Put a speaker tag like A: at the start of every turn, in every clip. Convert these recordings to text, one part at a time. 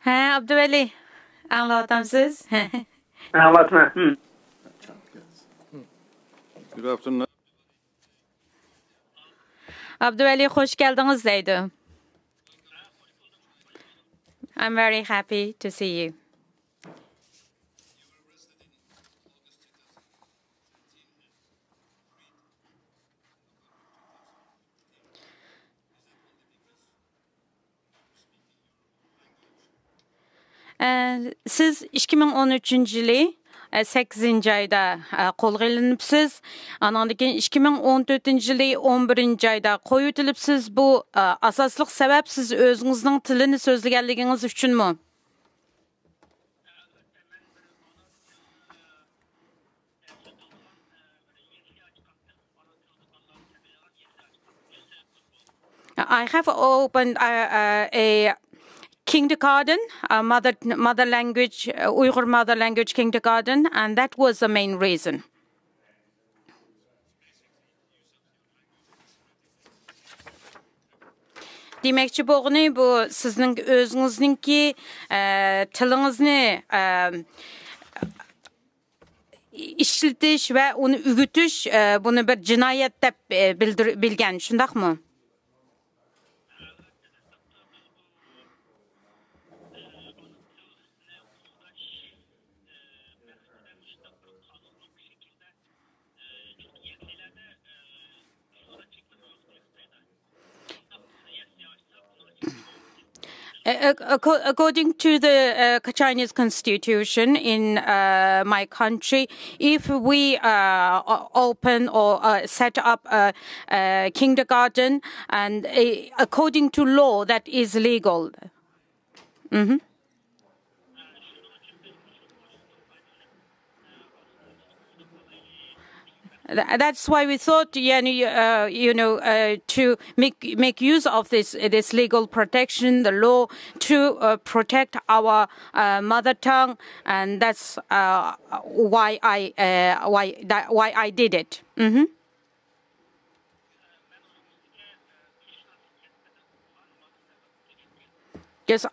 A: Ha, Abduvali, anlatamsız.
B: Anlatma.
C: Good afternoon.
A: Abduvali, hoş geldiniz deydi. I'm very happy to see you. Siz 2013 yılı 8 ayda qo'lga ilinibsiz. Andan keyin 2014 yılı 11 ayda qo'yitilibsiz. Bu asosliq sabab siz o'zingizning tilini so'zlaganligingiz uchunmi? I have opened a kindergarten, mother language, Uyghur mother language kindergarten, and that was the main reason. Demakchi bo'lg'ini bu sizning o'zingizninki tilingizni ishlatish va uni o'g'itish buni bir jinoyat deb bilgan, shundaqmi? According to the Chinese constitution in my country, if we open or set up a kindergarten, and according to law, that is legal. That's why we thought, to make use of this legal protection, the law, to protect our mother tongue, and that's why I did it. Yes.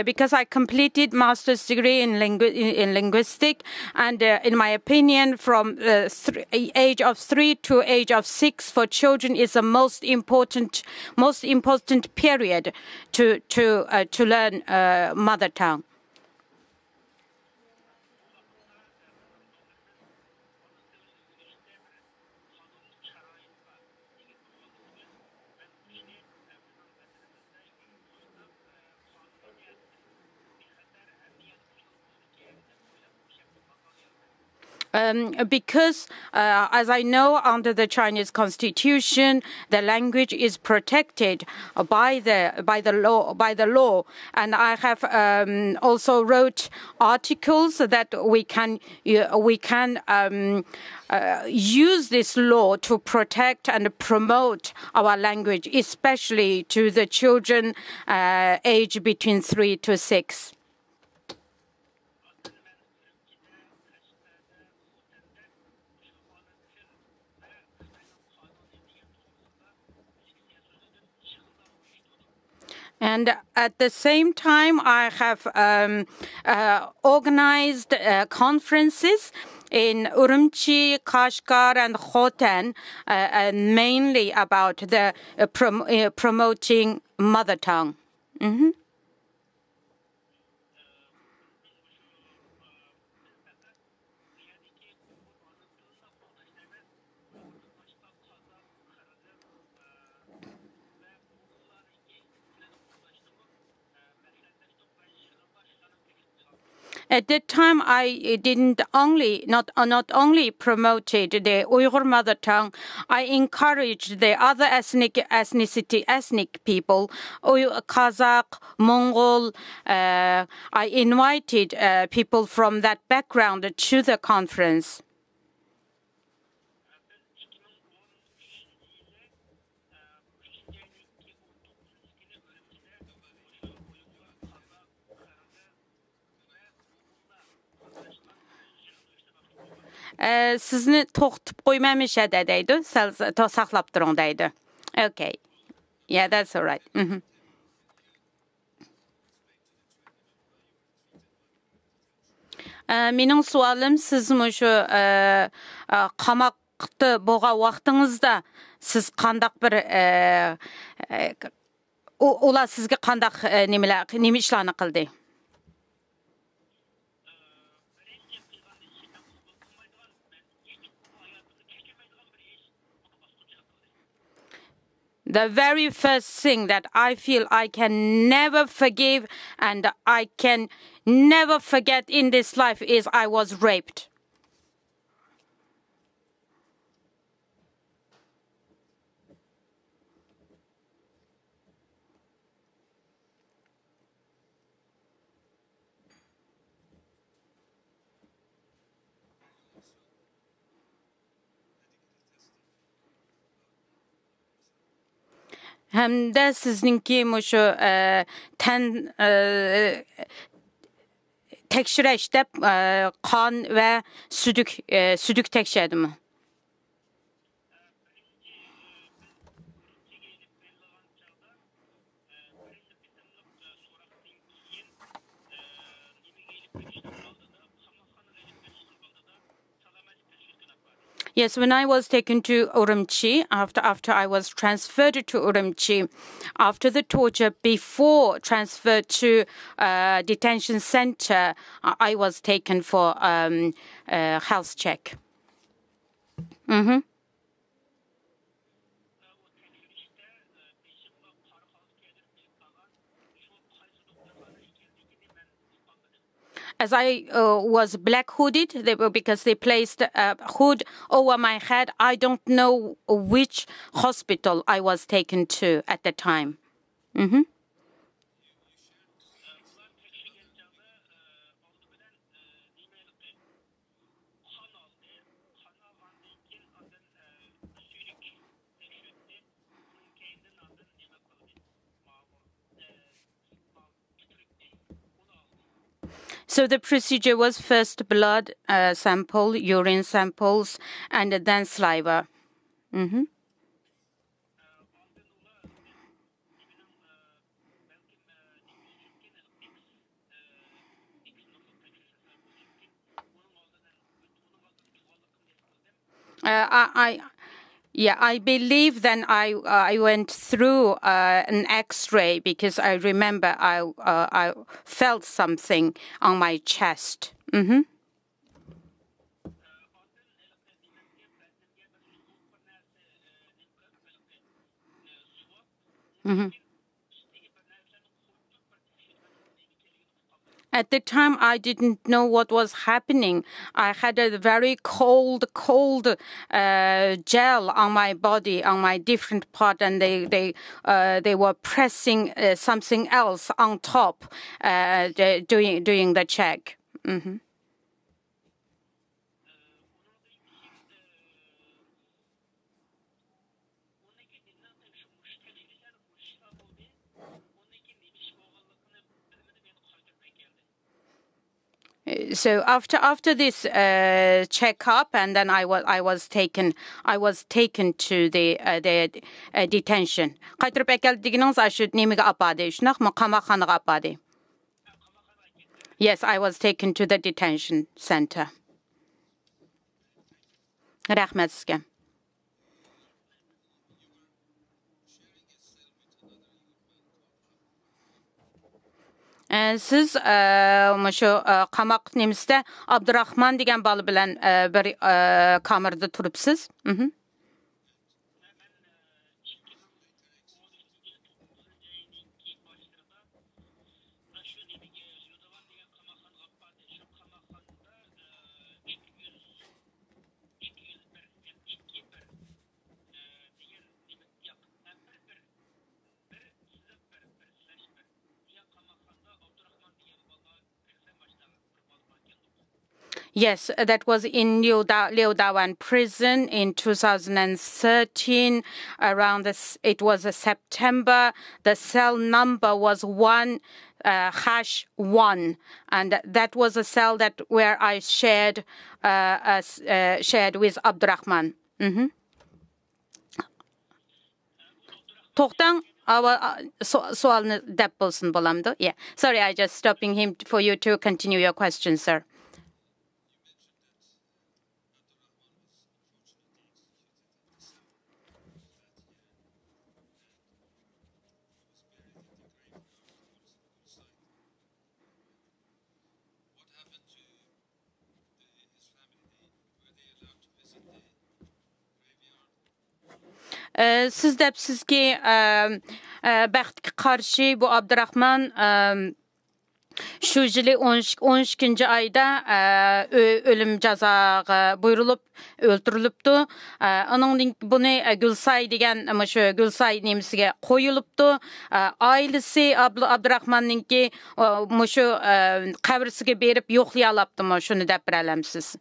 A: Because I completed master's degree in linguistics, and in my opinion, from age of 3 to age of 6 for children is the most important period to learn mother tongue. Because, as I know, under the Chinese constitution, the language is protected by the law, and I have also wrote articles that we can use this law to protect and promote our language, especially to the children aged between 3 to 6. And at the same time, I have organized conferences in Urumqi, Kashgar, and Khotan, mainly about the promoting mother tongue. At that time, I didn't not only promoted the Uyghur mother tongue, I encouraged the other ethnic people, Kazakh, Mongol. I invited people from that background to the conference. Sizni to'xtatib qo'ymaymish deydi, saqlab turing deydi. Okay. Yeah, that's all right. Менің суалым, сіз мұшы қамақты болға уақытыңызда сіз қандақ бір ола сізге қандақ неме ішланы қылды? The very first thing that I feel I can never forgive and I can never forget in this life is I was raped. Hem de sizinki muşu tekşire işte kan ve südük tekşirdi mi? Yes, when I was taken to Urumqi, after I was transferred to Urumqi, after the torture, before transfer to detention center, I was taken for health check. As I was black hooded, because they placed a hood over my head. I don't know which hospital I was taken to at the time. So the procedure was first blood sample, urine samples, and then saliva. I believe then I went through an X-ray because I remember I felt something on my chest. At the time, I didn't know what was happening. I had a very cold gel on my body, on my different part, and they were pressing something else on top, doing the check. So after this checkup, and then I was taken to the detention. Кайтырып әкелдігіңіз ашыд немеге апады, үшінақ қамақханаға апады. Yes, I was taken to the detention center. Рахмет сізге. Siz şu qamaq nemizdə Abdurrahman degan balı bilan bir kamerada turibsiz. Yes, that was in Liudawan prison in 2013. It was a September. The cell number was 1-1, and that was a cell where I shared with Abdurrahman. To'xtang, sualni deb bo'lsin bo'lamdi. Yeah. Sorry, I just stopping him for you to continue your question, sir. Siz debsizki baxtga qarshi bu Abdurahman shu yili 12 ayda o'lim jazoga buyurilib o'ltirilibdi. Onun buni Gulsay degan shu Gulsay nemisiga qo'yilibdi. Ailasi Abdurahmanninki shu qabrisiga berib yo'qlay olibdimi, shuni deb beralamsiz?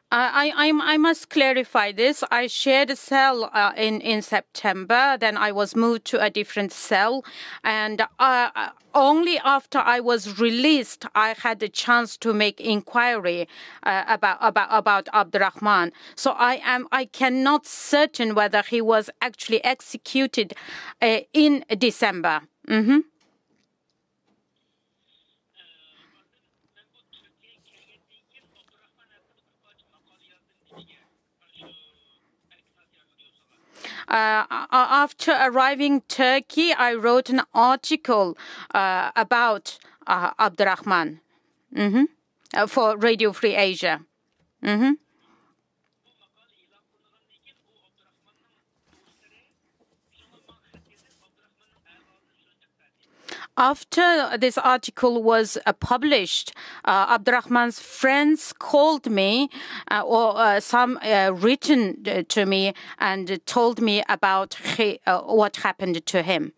A: I must clarify this. I shared a cell in September. Then I was moved to a different cell, and only after I was released, I had the chance to make inquiry about Abdurrahman. So I cannot certain whether he was actually executed in December. Mm-hmm. After arriving Turkey, I wrote an article about Abdurrahman for Radio Free Asia. After this article was published, Abdurrahman's friends called me or some written to me and told me about what happened to him.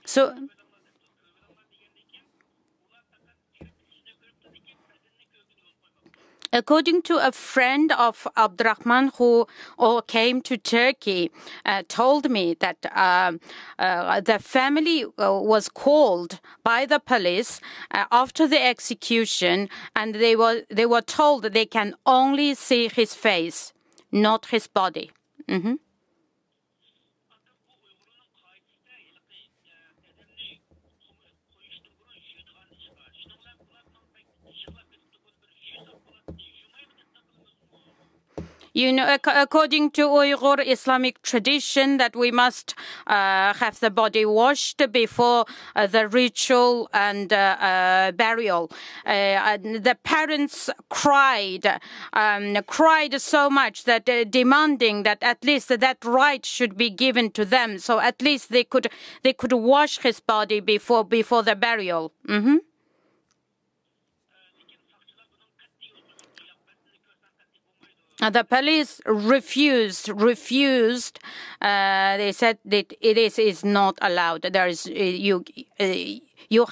A: So, according to a friend of Abdurrahman who came to Turkey, told me that the family was called by the police after the execution, and they were told that they can only see his face, not his body. Mm-hmm. You know, according to Uyghur Islamic tradition, that we must have the body washed before the ritual and burial. The parents cried so much that demanding that at least that right should be given to them, so at least they could wash his body before the burial. Mm-hmm. The police refused. They said that it is not allowed. There is you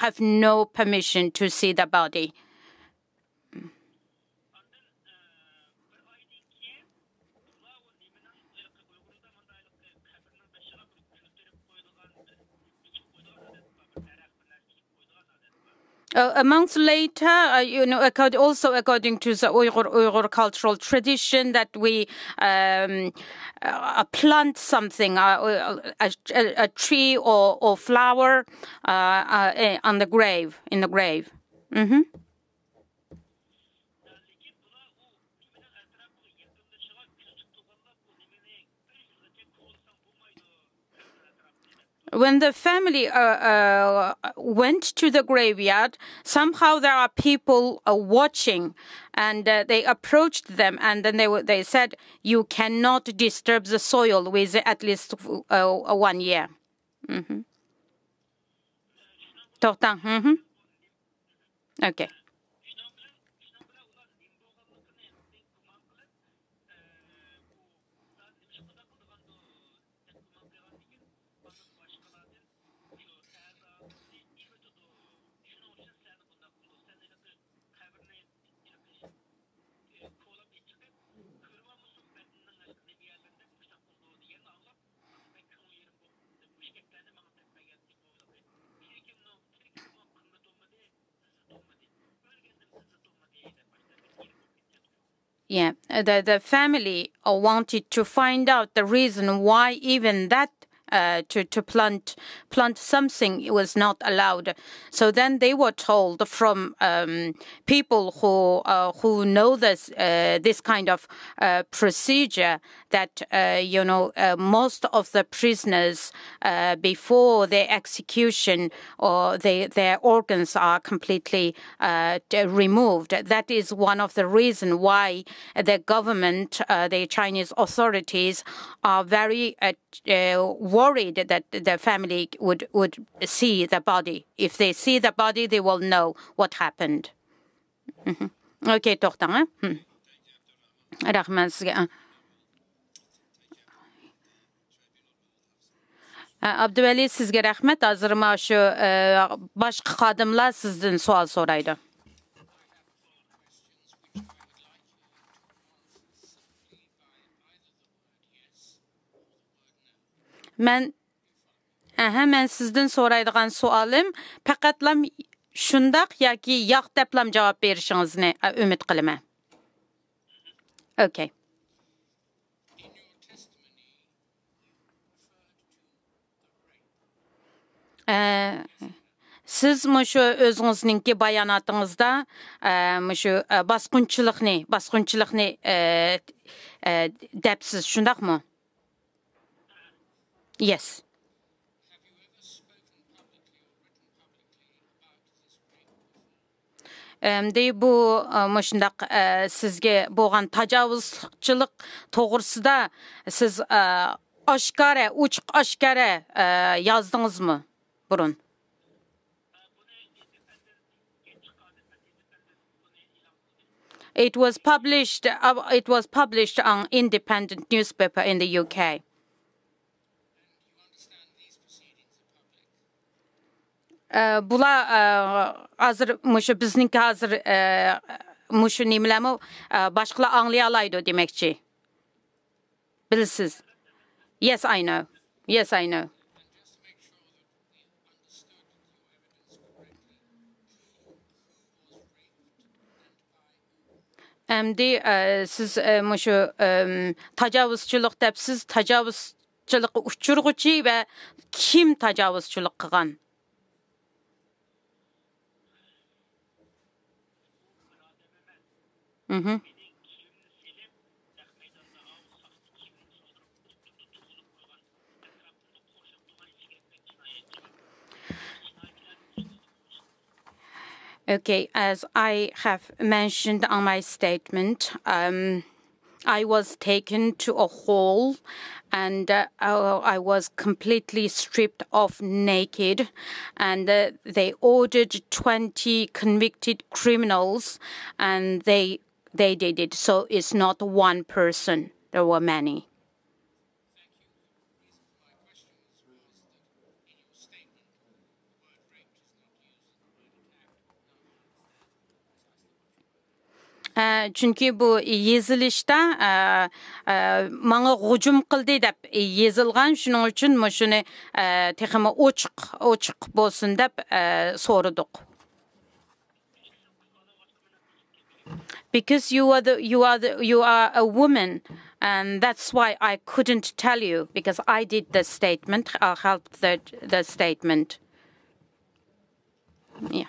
A: have no permission to see the body. A month later, you know, also according to the Uyghur cultural tradition, that we plant something, a tree or flower on the grave, in the grave. Mm-hmm. When the family went to the graveyard, somehow there are people watching, and they approached them, and then they said, "You cannot disturb the soil with at least 1 year." Mm-hmm. Mm-hmm. Okay. Yeah, the family wanted to find out the reason why even that to plant something was not allowed. So then they were told from people who know this kind of procedure that most of the prisoners before their execution or their organs are completely removed. That is one of the reasons why the government, the Chinese authorities, are very worried that the family would see the body. If they see the body, they will know what happened. Okay, to'xtang. Rahmat sizga. Abduvali, sizga rahmat. Hozir mana shu boshqa xodimlar sizdan savol so'raydi. Men sizden so'raydigan savolim faqatlam shundaq yoki yo'q deblam javob berishingizni umid qilaman. Okay. Siz mushu o'zingizning bayonotingizda mushu bosqinchilikni debsiz, shundaqmi? Yes. Bu mushundaq sizga bo'lgan tajovuzchilik to'g'risida siz ochiq oshkora yozdingizmi burun? It was published on independent newspaper in the UK. Bular hozir mushu bizningki hozir mushu nimalarmi boshqalar anglay oladi demakchi. Bilasiz. Yes, I know. Yes, I know. Endi siz mushu tajovuzchilik debsiz, tajovuzchilikka uchirg'uchi va kim tajovuzchilik qilgan? Okay, as I have mentioned on my statement, I was taken to a hall and I was completely stripped off naked, and they ordered 20 convicted criminals and they did it. So it's not one person, there were many. Chunki bu yezilishda manga hujum qildi deb yezilgan, shuning uchun shuni texmi ochiq bo'lsin deb so'radik. Because you are a woman, and that's why I couldn't tell you, because I did the statement. I helped the statement. Yeah.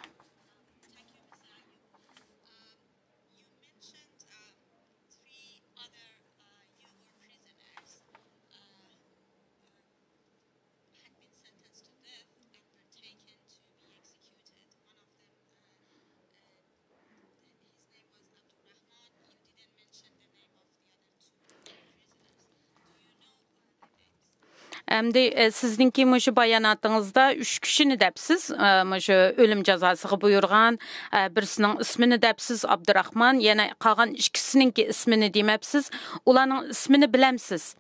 A: Sizningki mushu bayonotingizda 3 kishini debsiz, mushu o'lim jazosiga buyurgan, birisining ismini debsiz Abdurahmon, yana qolgan ikkisininki ismini demabsiz. Ularning ismini bilamsiz?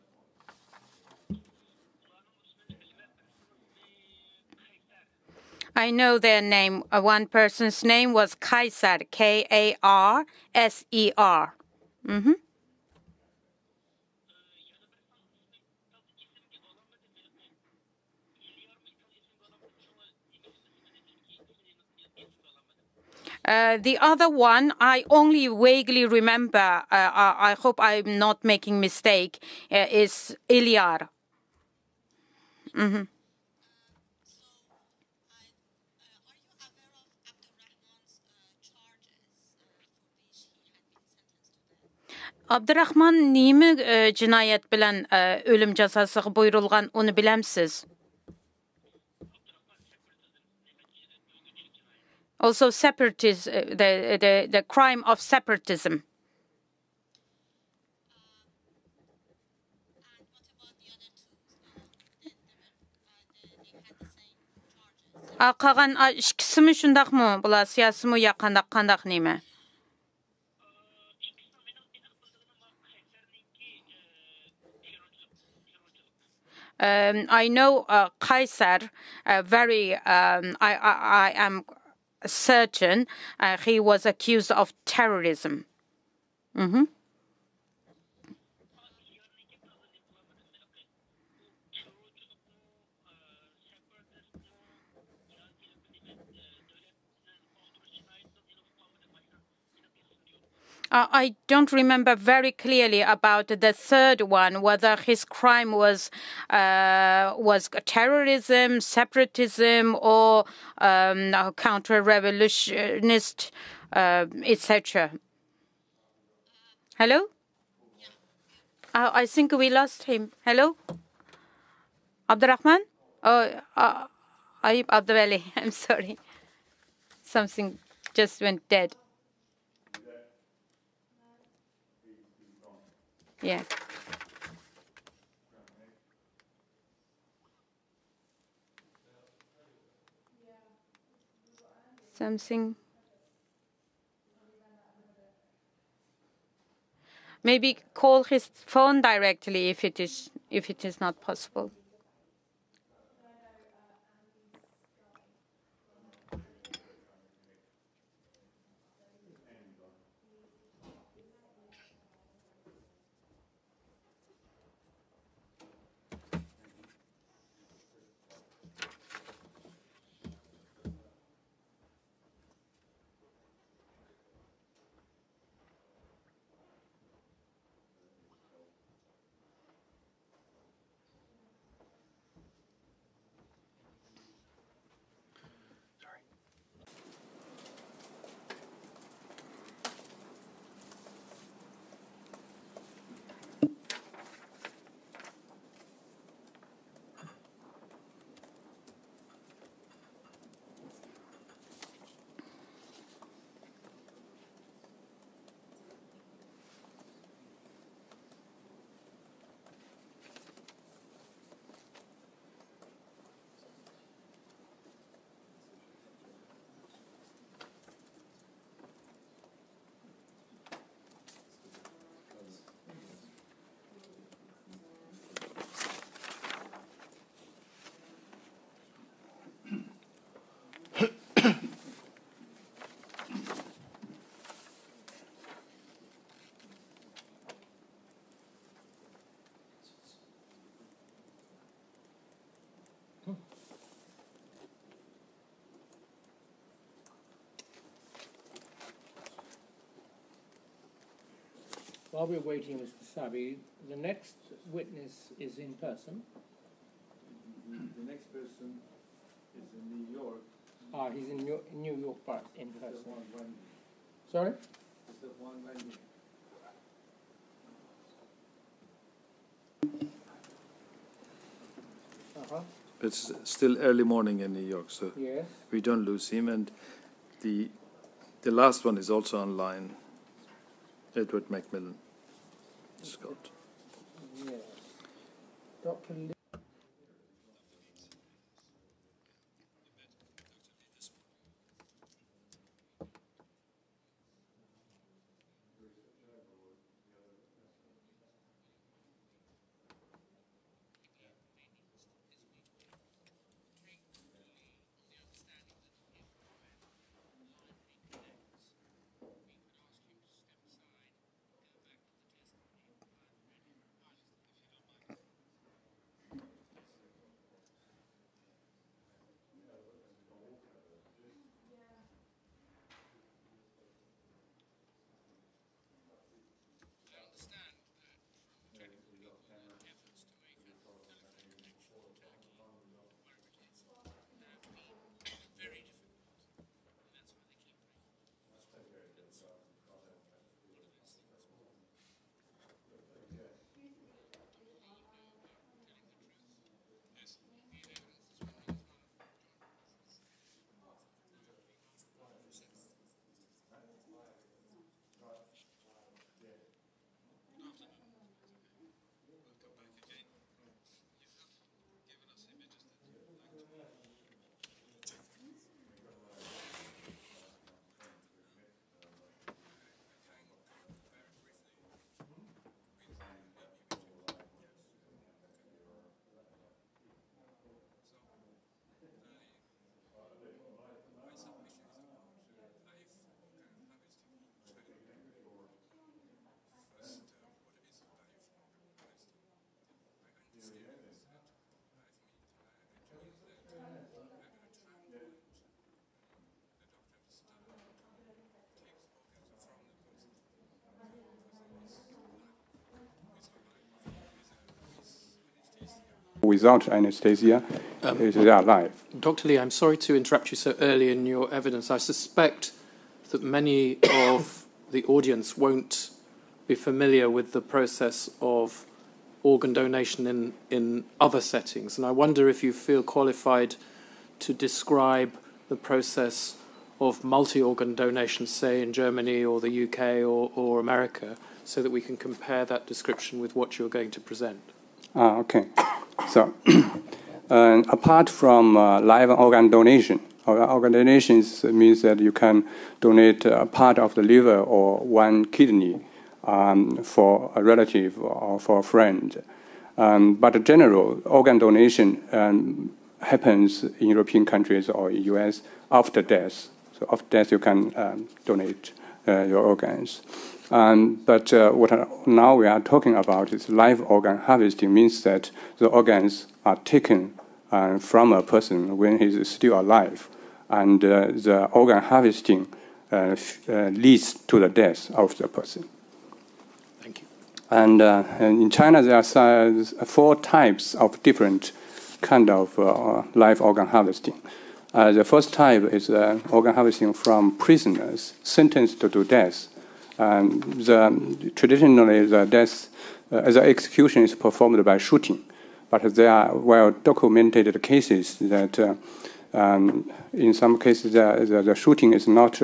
A: I know their name. One person's name was Kaiser, Karser. The other one, I only vaguely remember, I hope I'm not making mistake, is Ilyar. Abdurrahman nimi cinayet bilen ölüm cezası buyurulgan onu bilemsiz? Also separatism, the crime of separatism. Қалған ikisimi şundaqmı? Bular siyasımı ya qandaq neme? I know Kaiser very I am certain he was accused of terrorism. I don't remember very clearly about the third one, whether his crime was terrorism, separatism, or counter-revolutionist, etc. Hello? I think we lost him. Hello? Abdurrahman? Oh, Ayub Abduvali. I'm sorry. Something just went dead. Yeah. Something. Maybe call his phone directly if it is not possible.
C: While we're waiting, Mr. Sabi, the next witness is in person.
D: The next person is in New York.
C: Ah, he's in New York, but in person.
D: One
C: Sorry?
D: Mr. Juan Wendy. It's still early morning in New York, so
C: Yes.
D: we don't lose him. And the last one is also online. Edward Macmillan, Scott.
C: Yes. Dr. Lee.
E: without anesthesia, they are alive.
F: Dr. Lee, I'm sorry to interrupt you so early in your evidence. I suspect that many of the audience won't be familiar with the process of organ donation in other settings. And I wonder if you feel qualified to describe the process of multi-organ donation, say in Germany or the UK or America, so that we can compare that description with what you're going to present.
E: Okay. So, apart from live organ donation, organ donations means that you can donate a part of the liver or one kidney for a relative or for a friend. But in general, organ donation happens in European countries or US after death. So after death, you can donate your organs. But what now we are talking about is live organ harvesting, means that the organs are taken from a person when he is still alive, and the organ harvesting leads to the death of the person.
F: Thank you.
E: And in China, there are 4 types of different kind of live organ harvesting. The first type is organ harvesting from prisoners sentenced to death. Traditionally, the execution is performed by shooting, but there are well-documented cases that in some cases the shooting is not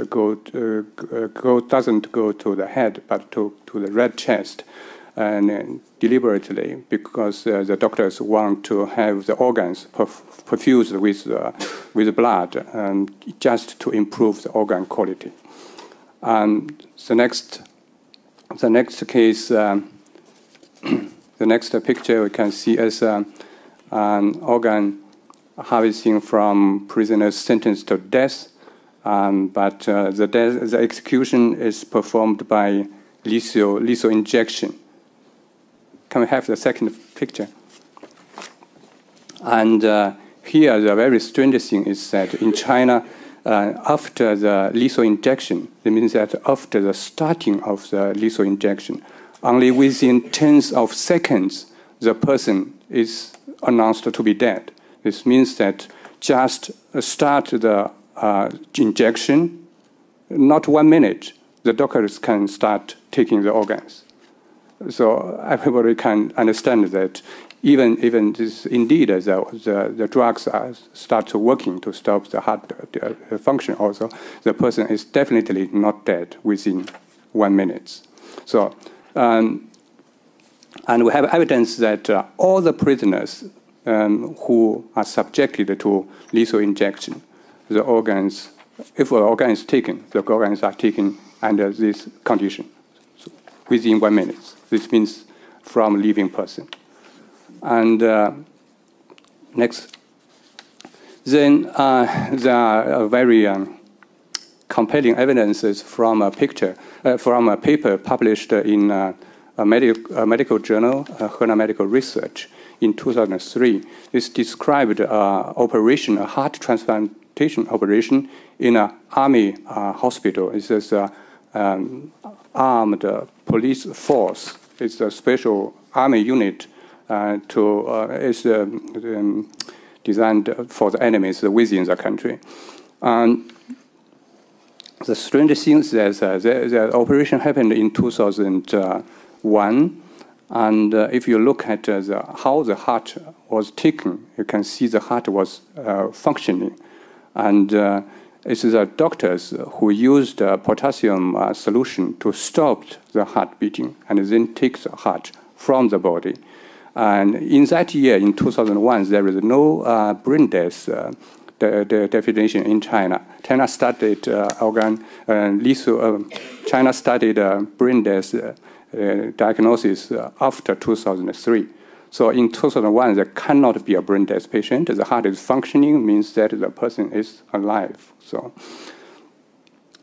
E: doesn't go to the head, but to the right chest, and deliberately, because the doctors want to have the organs perfused with blood, just to improve the organ quality. And the next case, the next picture we can see as an organ harvesting from prisoners sentenced to death, but the execution is performed by lethal injection. Can we have the second picture? And here the very strange thing is that in China, after the lethal injection, it means that after the starting of the lethal injection, only within tens of seconds, the person is announced to be dead. This means that just start the injection, not 1 minute, the doctors can start taking the organs. So everybody can understand that even this, indeed, the drugs start working to stop the heart function also, the person is definitely not dead within 1 minute. So, and we have evidence that all the prisoners who are subjected to lethal injection, the organs, if an organ is taken, the organs are taken under this condition, so within 1 minute. This means from living person. And next, then there are very compelling evidences from a paper published in a medical journal, Henan Medical Research, in 2003. This described a heart transplantation operation in an army hospital. It's an armed police force. It's a special army unit is designed for the enemies within the country. And the strange thing is that the operation happened in 2001, and if you look at how the heart was taken, you can see the heart was functioning. And it's the doctors who used potassium solution to stop the heart beating and then take the heart from the body. And in that year, in 2001, there is no brain death definition in China. China studied China studied brain death diagnosis after 2003. So in 2001, there cannot be a brain death patient. The heart is functioning, means that the person is alive.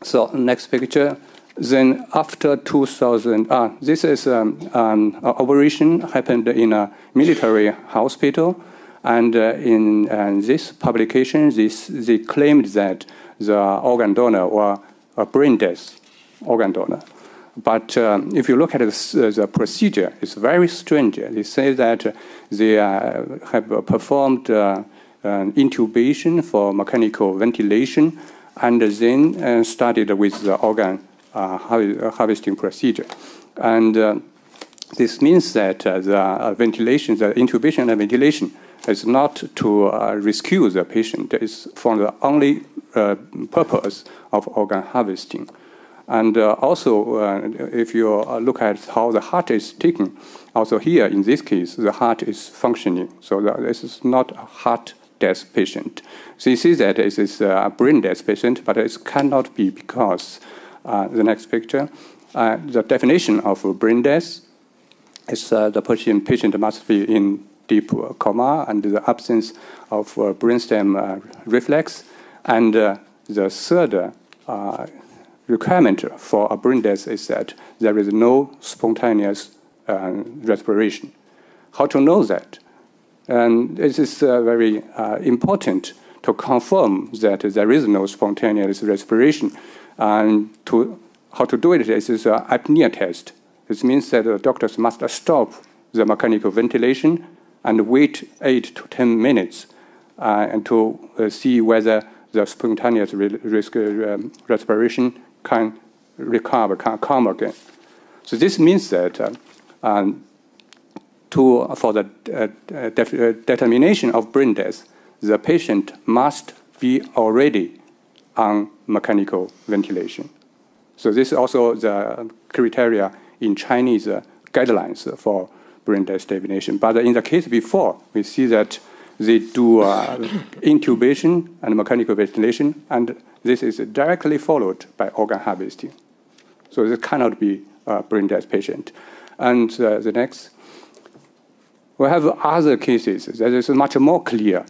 E: So next picture. Then after 2000, this is an operation happened in a military hospital, and in this publication, they claimed that the organ donor was a brain death organ donor. But if you look at the procedure, it's very strange. They say that they have performed intubation for mechanical ventilation and then started with the organ harvesting procedure. And this means that the ventilation, the intubation and ventilation is not to rescue the patient. It's for the only purpose of organ harvesting. And also, if you look at how the heart is taken, also here, in this case, the heart is functioning. So this is not a heart death patient. So you see that this is a brain death patient, but it cannot be because, the next picture, the definition of brain death is the patient must be in deep coma and the absence of brainstem reflex. And the third requirement for a brain death is that there is no spontaneous respiration. How to know that? And it is very important to confirm that there is no spontaneous respiration. And how to do it is an apnea test. This means that the doctors must stop the mechanical ventilation and wait 8 to 10 minutes and to see whether the spontaneous respiration can recover, can come again. So this means that for the determination of brain death, the patient must be already on mechanical ventilation. So this is also the criteria in Chinese guidelines for brain death definition. But in the case before, we see that they do intubation and mechanical ventilation, and this is directly followed by organ harvesting. So this cannot be a brain death patient. And the next, we have other cases that is much more clear.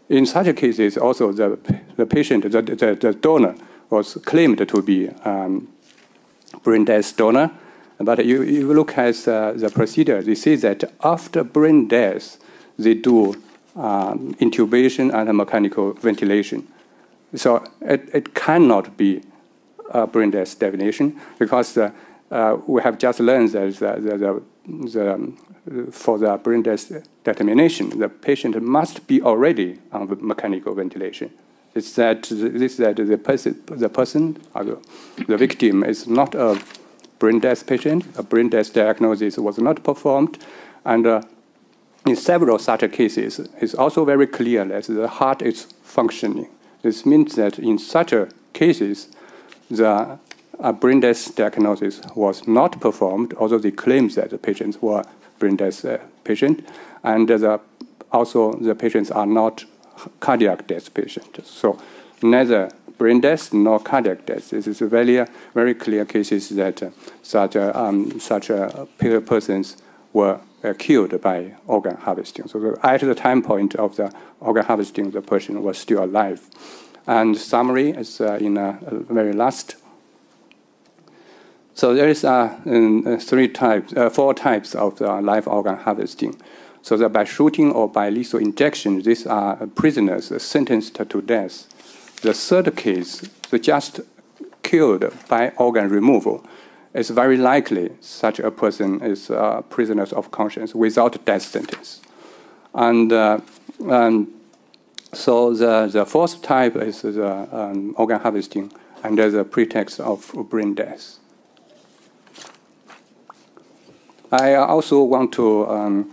E: In such cases, also the patient, the donor, was claimed to be brain death donor. But you look at the procedure, they say that after brain death, they do intubation and mechanical ventilation. So it cannot be a brain death definition because we have just learned that for the brain death determination, the patient must be already on the mechanical ventilation. It's that the person, or the victim, is not a brain death patient. A brain death diagnosis was not performed, and in several such cases, it's also very clear that the heart is functioning. This means that in such cases, the brain death diagnosis was not performed, although they claim that the patients were brain death patient, and also the patients are not cardiac death patients. So neither brain death nor cardiac death. This is a very clear cases that such persons were killed by organ harvesting. So at the time point of the organ harvesting, the person was still alive. And summary is in a very last. So there is 4 types of live organ harvesting. So that by shooting or by lethal injection, these are prisoners sentenced to death. The third case, the just killed by organ removal, it's very likely such a person is a prisoner of conscience without death sentence. And so the fourth type is the organ harvesting under the pretext of brain death. I also want to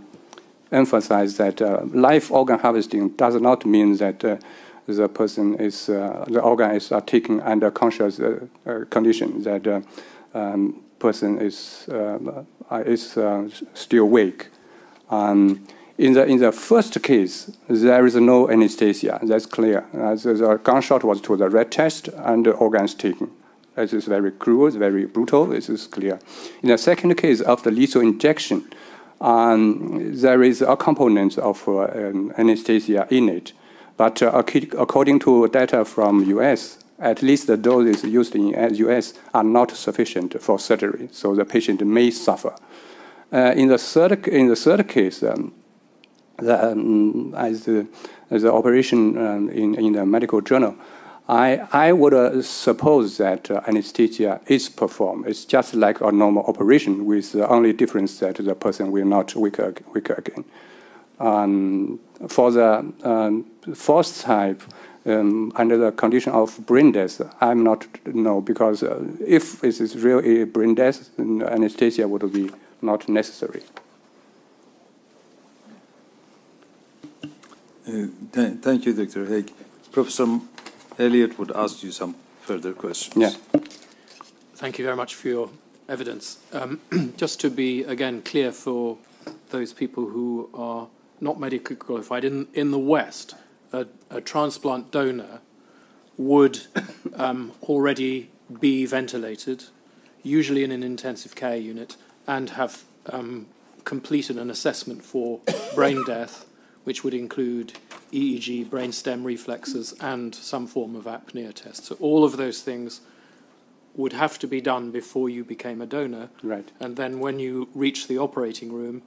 E: emphasize that live organ harvesting does not mean that the person is, the organ is taken under conscious condition, that person is still awake. In the first case, there is no anesthesia. That's clear. The gunshot was to the right chest and the organs taken. This is very cruel, it's very brutal. This is clear. In the second case, after lethal injection, there is a component of anesthesia in it. But according to data from US, at least the doses used in the US are not sufficient for surgery, so the patient may suffer. In the third case, as the operation in the medical journal, I would suppose that anesthesia is performed. It's just like a normal operation, with the only difference that the person will not wake again. For the fourth type, under the condition of brain death, I'm not know, because if it is really brain death, then anesthesia would be not necessary.
D: Thank you, Dr. Haig. Professor Elliott would ask you some further questions.
E: Yeah.
F: Thank you very much for your evidence. Just to be, again, clear for those people who are not medically qualified, in the West, a transplant donor would already be ventilated, usually in an intensive care unit, and have completed an assessment for brain death, which would include EEG, brainstem reflexes, and some form of apnea test. So all of those things would have to be done before you became a donor.
E: Right.
F: And then when you reach the operating room,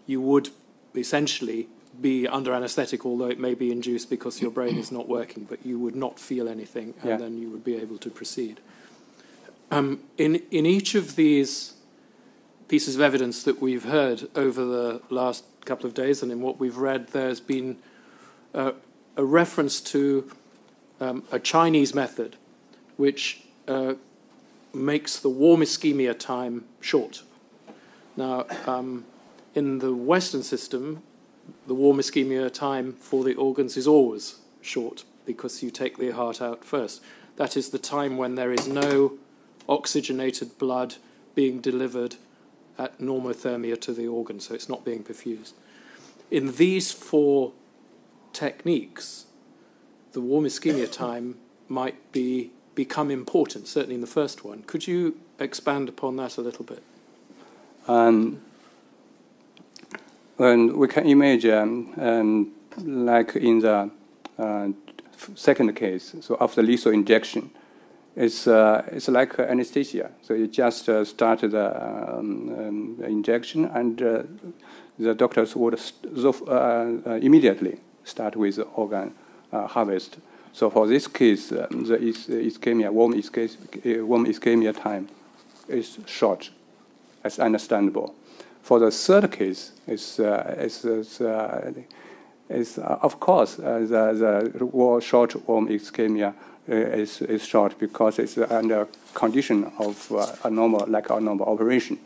F: you would essentially be under anesthetic, although it may be induced because your brain is not working, but you would not feel anything, and then you would be able to proceed. In each of these pieces of evidence that we've heard over the last couple of days, and in what we've read, there's been a reference to a Chinese method which makes the warm ischemia time short. Now, in the Western system, the warm ischemia time for the organs is always short because you take the heart out first. That is the time when there is no oxygenated blood being delivered at normothermia to the organ, so it's not being perfused. In these four techniques, the warm ischemia time might become important, certainly in the first one. Could you expand upon that a little bit?
E: And we can imagine, like in the second case, so after lethal injection, it's like anesthesia. So you just start the injection, and the doctors would immediately start with organ harvest. So for this case, the warm ischemia time is short. That's understandable. For the third case, of course the short warm ischemia is short because it's under condition of a normal operation.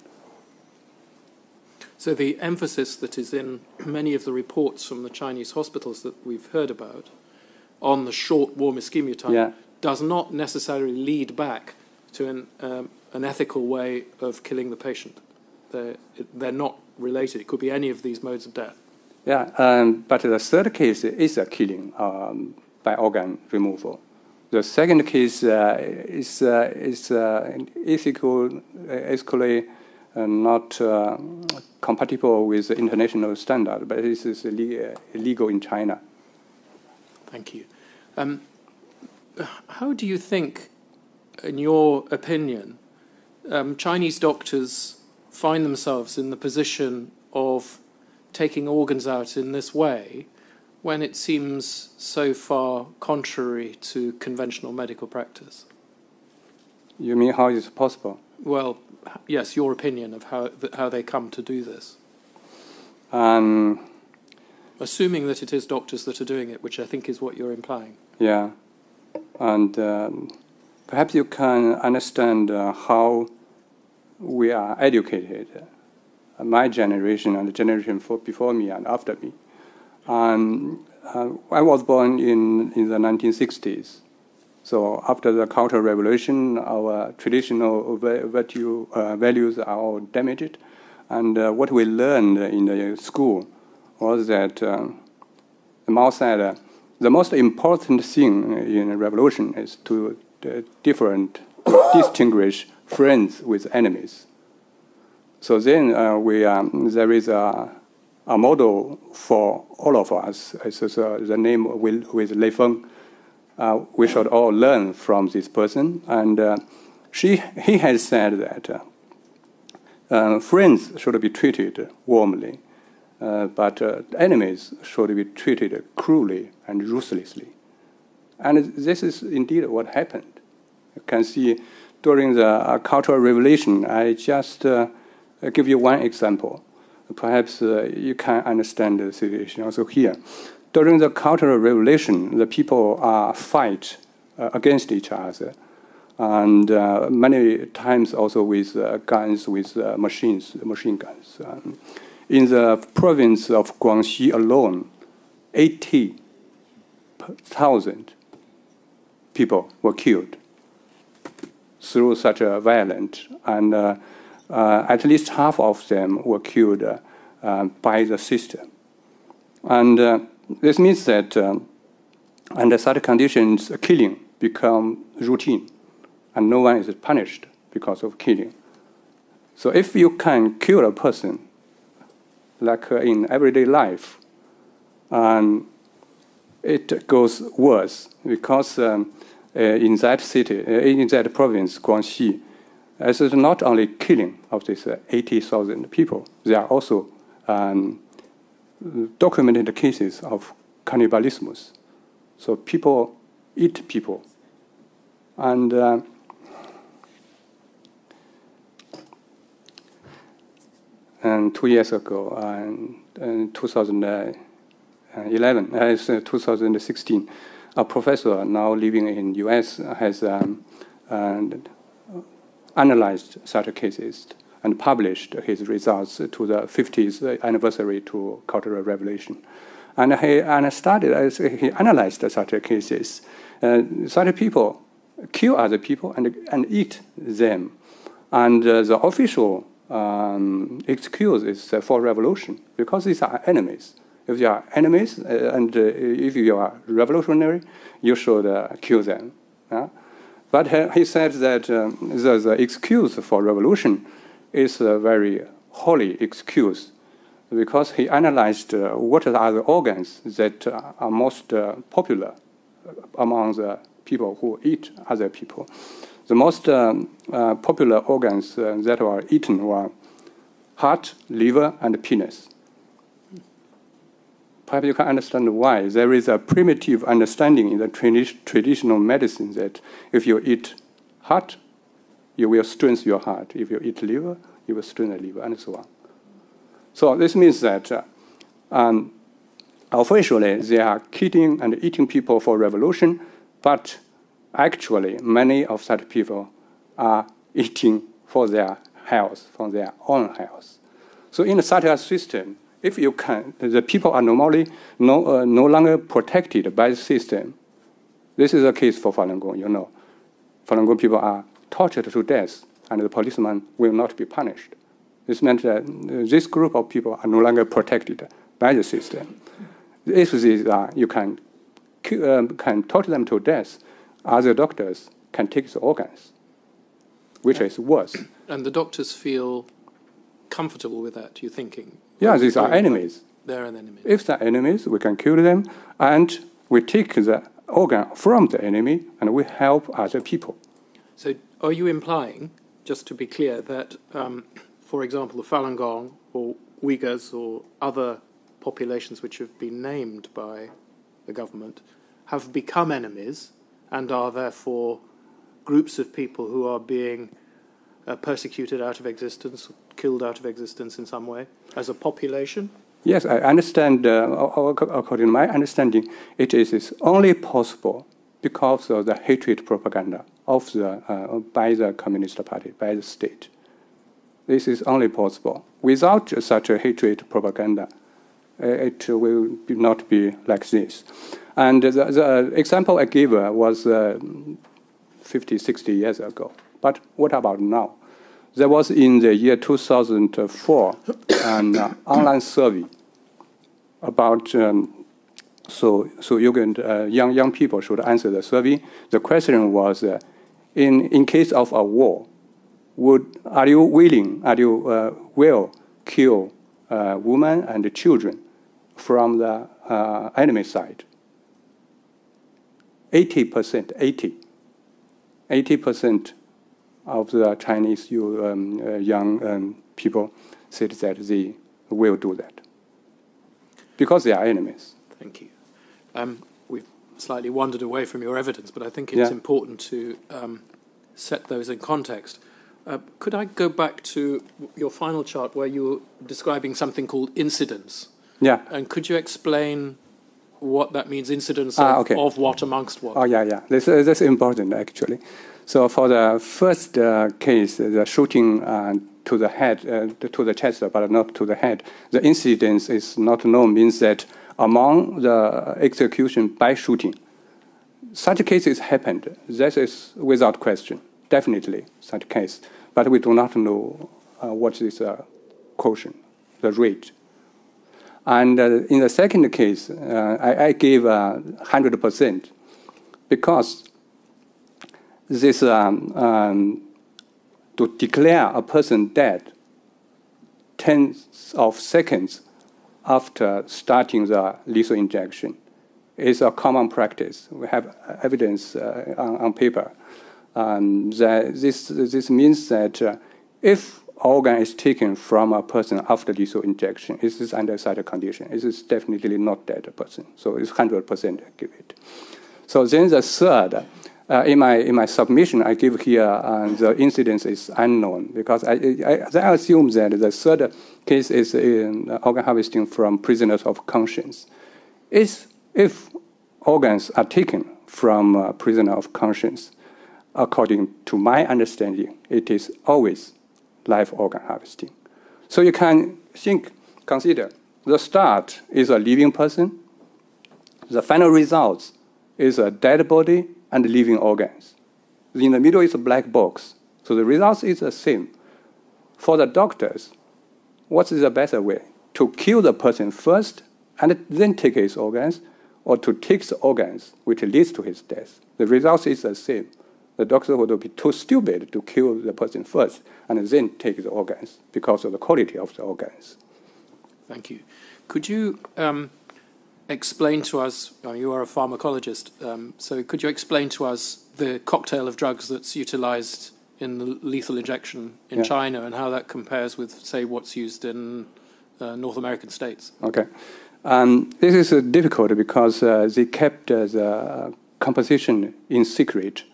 F: So the emphasis that is in many of the reports from the Chinese hospitals that we've heard about on the short warm ischemia time does not necessarily lead back to an ethical way of killing the patient. They're not related. It could be any of these modes of death.
E: Yeah, but the third case is a killing by organ removal. The second case is ethically not compatible with the international standard, but this is illegal in China.
F: Thank you. How do you think, in your opinion, Chinese doctors find themselves in the position of taking organs out in this way when it seems so far contrary to conventional medical practice?
E: You mean how is it possible?
F: Well, yes, your opinion of how they come to do this. Assuming that it is doctors that are doing it, which I think is what you're implying.
E: Yeah, and perhaps you can understand how we are educated, my generation and the generation before me and after me. I was born in the 1960s. So after the Cultural Revolution, our traditional values are all damaged. And what we learned in the school was that the Mao said the most important thing in a revolution is to distinguish friends with enemies. So then there is a model for all of us. It's the name with Lei Feng. We should all learn from this person. And he has said that friends should be treated warmly, but enemies should be treated cruelly and ruthlessly. And this is indeed what happened. You can see during the Cultural Revolution, I just give you one example. Perhaps you can understand the situation also here. During the Cultural Revolution, the people fight against each other, and many times also with guns, with machine guns. In the province of Guangxi alone, 80,000 people were killed through such a violence, and at least half of them were killed by the system. And this means that under such conditions, killing become routine, and no one is punished because of killing. So if you can kill a person, like in everyday life, it goes worse because in that city, in that province, Guangxi, it is not only killing of these 80,000 people, there are also documented cases of cannibalism. So people eat people. And 2 years ago, in 2016, a professor now living in U.S. has analyzed such cases and published his results to the 50th anniversary to Cultural Revolution. And he analyzed such cases. Such people kill other people and eat them. And the official excuse is for revolution, because these are enemies. If you are enemies and if you are revolutionary, you should kill them. But he said that the excuse for revolution is a very holy excuse, because he analyzed what are the organs that are most popular among the people who eat other people. The most popular organs that were eaten were heart, liver, and penis. Perhaps you can understand why. There is a primitive understanding in the traditional medicine that if you eat heart, you will strengthen your heart. If you eat liver, you will strengthen the liver, and so on. So this means that officially they are killing and eating people for revolution, but actually many of such people are eating for their health, for their own health. So in such a system, if you can, the people are normally no longer protected by the system. This is a case for Falun Gong, you know. Falun Gong people are tortured to death, and the policeman will not be punished. This meant that this group of people are no longer protected by the system. If these are, you can torture them to death, other doctors can take the organs, which is worse.
F: And the doctors feel comfortable with that, you're thinking?
E: Yeah, these are enemies.
F: They're an enemy.
E: If they're enemies, we can kill them, and we take the organ from the enemy, and we help other people.
F: So are you implying, just to be clear, that, for example, the Falun Gong or Uyghurs or other populations which have been named by the government have become enemies and are therefore groups of people who are being persecuted out of existence, killed out of existence in some way, as a population?
E: Yes, I understand. According to my understanding, it is only possible because of the hatred propaganda of by the Communist Party, by the state. This is only possible. Without such a hatred propaganda, it will not be like this. And the example I gave was 50, 60 years ago. But what about now? There was in the year 2004 an online survey about so young people should answer the survey. The question was, in case of a war, are you will kill women and children from the enemy side? 80% of the Chinese young people said that they will do that because they are enemies.
F: Thank you. We've slightly wandered away from your evidence, but I think it's important to set those in context. Could I go back to your final chart where you were describing something called incidence?
E: Yeah.
F: And could you explain what that means, incidence of what amongst what?
E: Oh, yeah. That's important, actually. So for the first case, the shooting to the head, to the chest, but not to the head, the incidence is not known, means that among the execution by shooting, such cases happened. That is without question, definitely such case. But we do not know what is the quotient, the rate. And in the second case, I gave 100% because this to declare a person dead tenths of seconds after starting the lethal injection is a common practice. We have evidence on paper. That this means that if organ is taken from a person after lethal injection, it is under such a condition. It is definitely not dead person. So it's 100% give it. So then the third, in my submission, I give here the incidence is unknown because I assume that the third case is in organ harvesting from prisoners of conscience. If organs are taken from a prisoner of conscience, according to my understanding, it is always live organ harvesting. So you can consider the start is a living person, the final results is a dead body and living organs. In the middle is a black box. So the results is the same. For the doctors, what is the better way? To kill the person first and then take his organs, or to take the organs which leads to his death? The results is the same. The doctor would be too stupid to kill the person first and then take the organs because of the quality of the organs.
F: Thank you. Could you explain to us, you are a pharmacologist, so could you explain to us the cocktail of drugs that's utilized in the lethal injection in China and how that compares with, say, what's used in North American states?
E: Okay. This is difficult because they kept the composition in secret.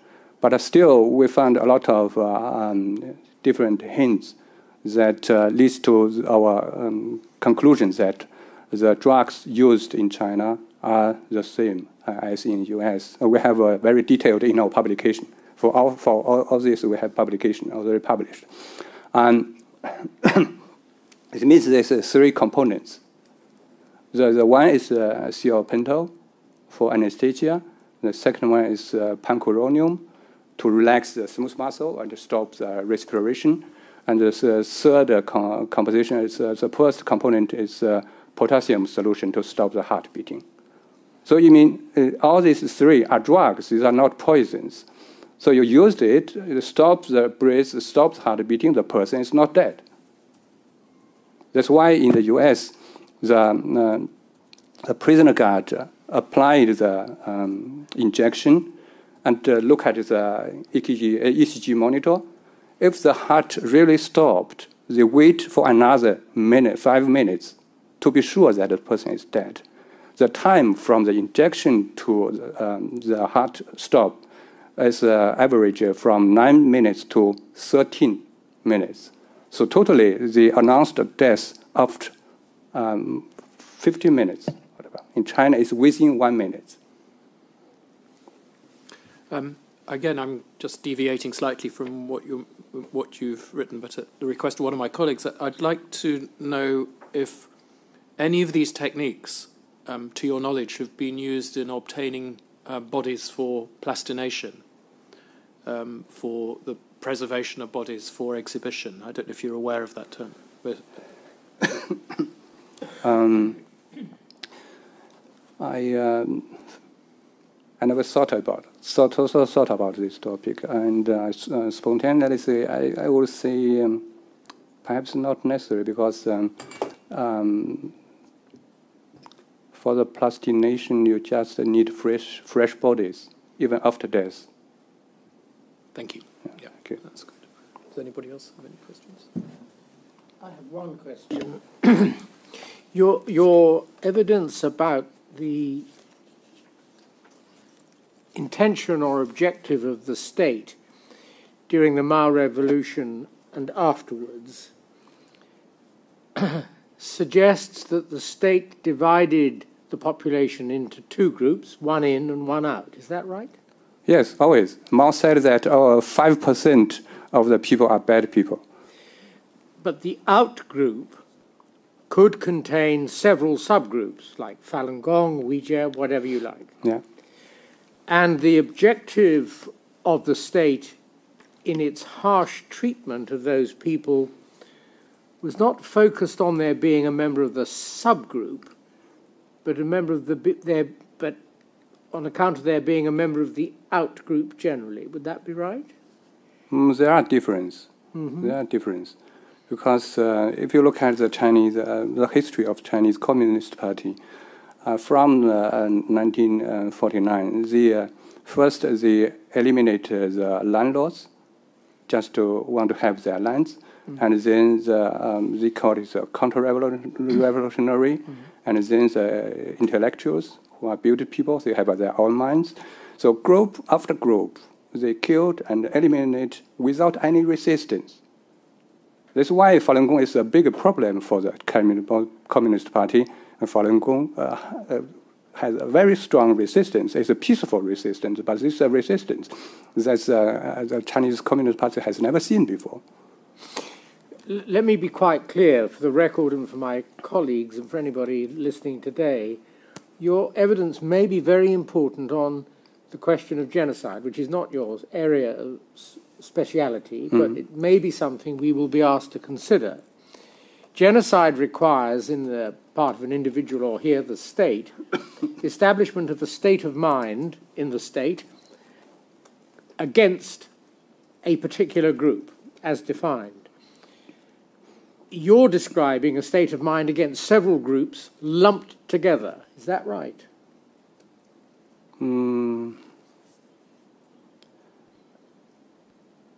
E: But still, we found a lot of different hints that leads to our conclusion that the drugs used in China are the same as in U.S. We have a very detailed in our publication. For all this, we have publication already published. And it means there's three components. The one is thiopental for anesthesia. The second one is pancuronium to relax the smooth muscle and stop the respiration. And the third composition is the first component is potassium solution to stop the heart beating. So you mean all these three are drugs, these are not poisons. So you used it stops the breath, stops heart beating, the person is not dead. That's why in the US, the prisoner guard applied the injection and look at the ECG monitor. If the heart really stopped, they wait for another minute, 5 minutes, to be sure that the person is dead. The time from the injection to the heart stop is average from 9 minutes to 13 minutes. So totally, they announced death after 15 minutes. In China, it's within 1 minute.
F: Again, I'm just deviating slightly from what you've written, but at the request of one of my colleagues, I'd like to know if any of these techniques, to your knowledge, have been used in obtaining bodies for plastination, for the preservation of bodies for exhibition. I don't know if you're aware of that term. But
E: I never thought about this topic, and spontaneously, I would say perhaps not necessary because for the plastination, you just need fresh bodies, even after death.
F: Thank you. Yeah,
E: okay.
F: That's good. Does anybody else have any questions?
C: I have one question. Your evidence about the intention or objective of the state during the Mao Revolution and afterwards suggests that the state divided the population into two groups, one in and one out. Is that right?
E: Yes, always. Mao said that 5% of the people are bad people.
C: But the out group could contain several subgroups, like Falun Gong, Uyghur, whatever you like.
E: Yeah.
C: And the objective of the state in its harsh treatment of those people was not focused on their being a member of the subgroup, but a member of but on account of their being a member of the out group generally. Would that be right?
E: There are differences.
C: Mm-hmm.
E: There are differences. Because if you look at the Chinese, the history of Chinese Communist Party, from 1949, first they eliminated the landlords, just to want to have their lands, and then they called it counter-revolutionary, and then the intellectuals who are beauty people, they have their own minds. So group after group, they killed and eliminated without any resistance. That's why Falun Gong is a big problem for the Communist Party. And Falun Gong has a very strong resistance. It's a peaceful resistance, but it's a resistance that the Chinese Communist Party has never seen before.
C: Let me be quite clear for the record and for my colleagues and for anybody listening today. Your evidence may be very important on the question of genocide, which is not your area of speciality, but it may be something we will be asked to consider. Genocide requires, in the part of an individual or here the state, establishment of a state of mind in the state against a particular group, as defined. You're describing a state of mind against several groups lumped together. Is that right?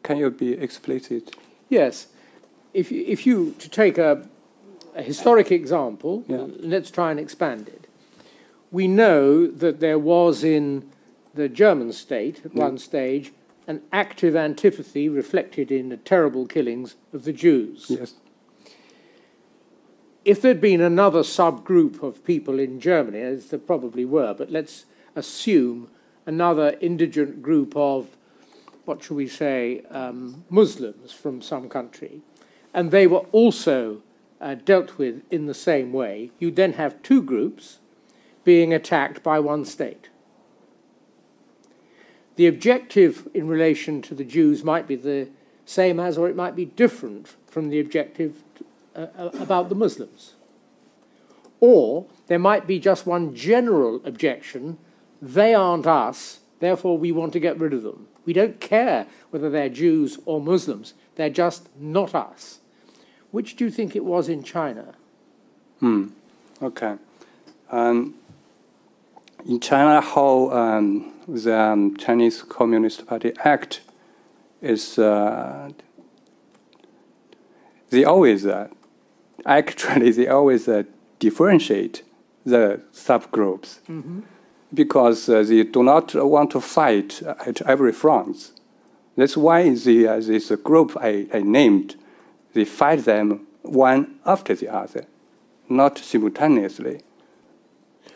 E: Can you be explicit?
C: Yes. If you to take a historic example, let's try and expand it. We know that there was in the German state, at one stage, an active antipathy reflected in the terrible killings of the Jews.
E: Yes.
C: If there'd been another subgroup of people in Germany, as there probably were, but let's assume another indigent group of, what shall we say, Muslims from some country, and they were also dealt with in the same way, you then have two groups being attacked by one state. The objective in relation to the Jews might be the same as, or it might be different from the objective about the Muslims. Or there might be just one general objection, they aren't us, therefore we want to get rid of them. We don't care whether they're Jews or Muslims, they're just not us. Which do you think it was in China?
E: Okay. In China, how the Chinese Communist Party act is they always differentiate the subgroups because they do not want to fight at every front. That's why this group I named, they fight them one after the other, not simultaneously.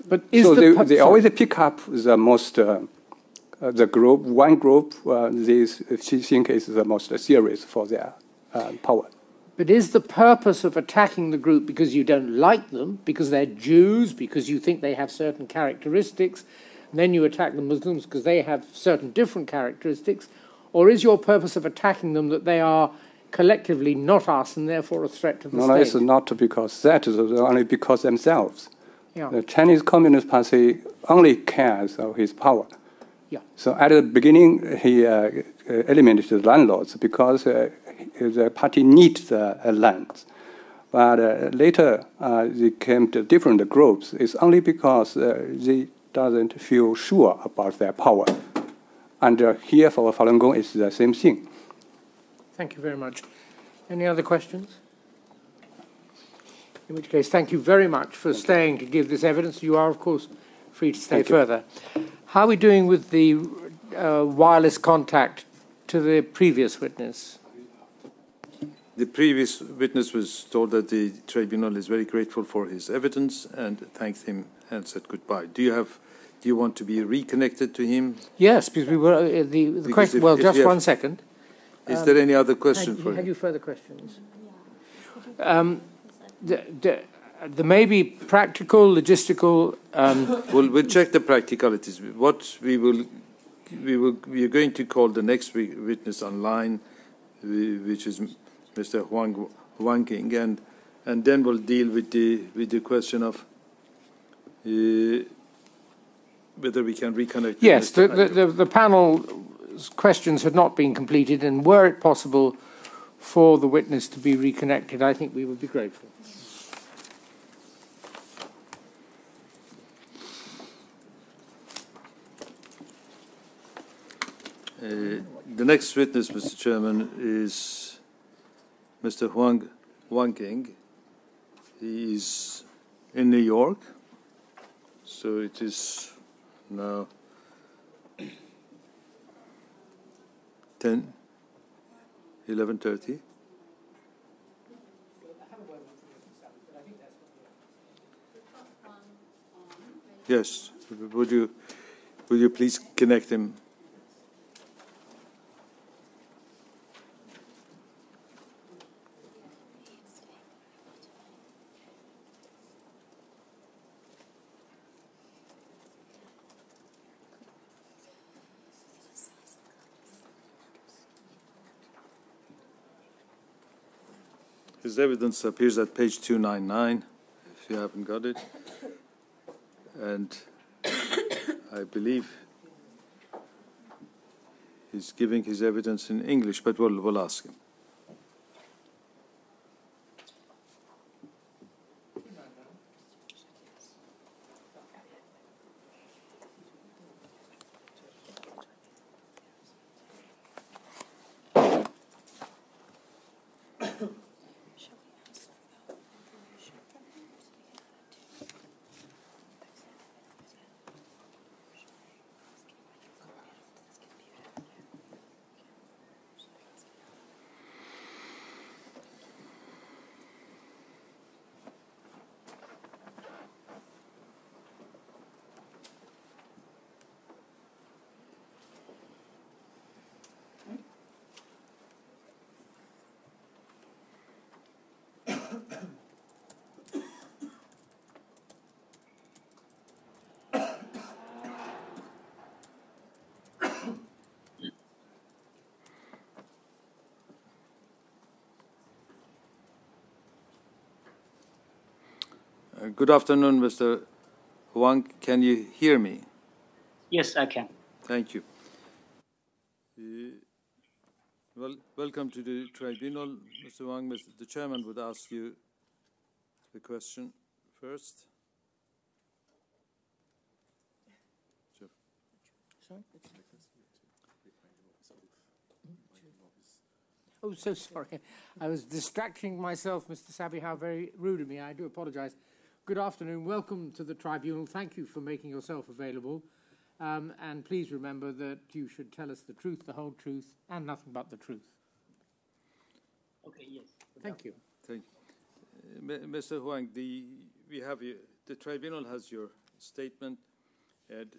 C: But is
E: so they always pick up the most, the group, one group, they think is the most serious for their power.
C: But is the purpose of attacking the group because you don't like them, because they're Jews, because you think they have certain characteristics, and then you attack the Muslims because they have certain different characteristics, or is your purpose of attacking them that they are collectively not us and therefore a threat to the state?
E: No, it's not because that, it's only because themselves.
C: Yeah.
E: The Chinese Communist Party only cares of his power.
C: Yeah.
E: So at the beginning, he eliminated the landlords because the party needs the land. But later, they came to different groups. It's only because they doesn't feel sure about their power. And here for Falun Gong, it's the same thing.
C: Thank you very much. Any other questions? In which case, thank you very much for staying to give this evidence. You are, of course, free to stay further. How are we doing with the wireless contact to the previous witness?
D: The previous witness was told that the tribunal is very grateful for his evidence and thanked him and said goodbye. Do you want to be reconnected to him?
C: Yes, because we were the question. Well, just 1 second.
D: Is there any other question for
C: Had
D: him?
C: you further questions? There may be practical, logistical.
D: We'll check the practicalities. What we are going to call the next witness online, which is Mr. Huang King, and then we'll deal with the question of whether we can reconnect.
C: Yes, the panel's questions had not been completed, and were it possible for the witness to be reconnected, I think we would be grateful.
D: The next witness, Mr. Chairman, is Mr. Huang King. He is in New York, so it is now 11:30. Yes, would you please connect him? His evidence appears at page 299, if you haven't got it. And I believe he's giving his evidence in English, but we'll ask him. Good afternoon, Mr. Huang. Can you hear me?
G: Yes, I can.
D: Thank you. Well, welcome to the tribunal, Mr. Huang. The chairman would ask you the question first.
C: Sorry? Oh, so sorry. I was distracting myself, Mr. Sabi. How very rude of me. I do apologize. Good afternoon. Welcome to the tribunal. Thank you for making yourself available. And please remember that you should tell us the truth, the whole truth, and nothing but the truth.
G: Okay, yes.
C: Thank you.
D: Thank you. Mr. Huang, the tribunal has your statement, and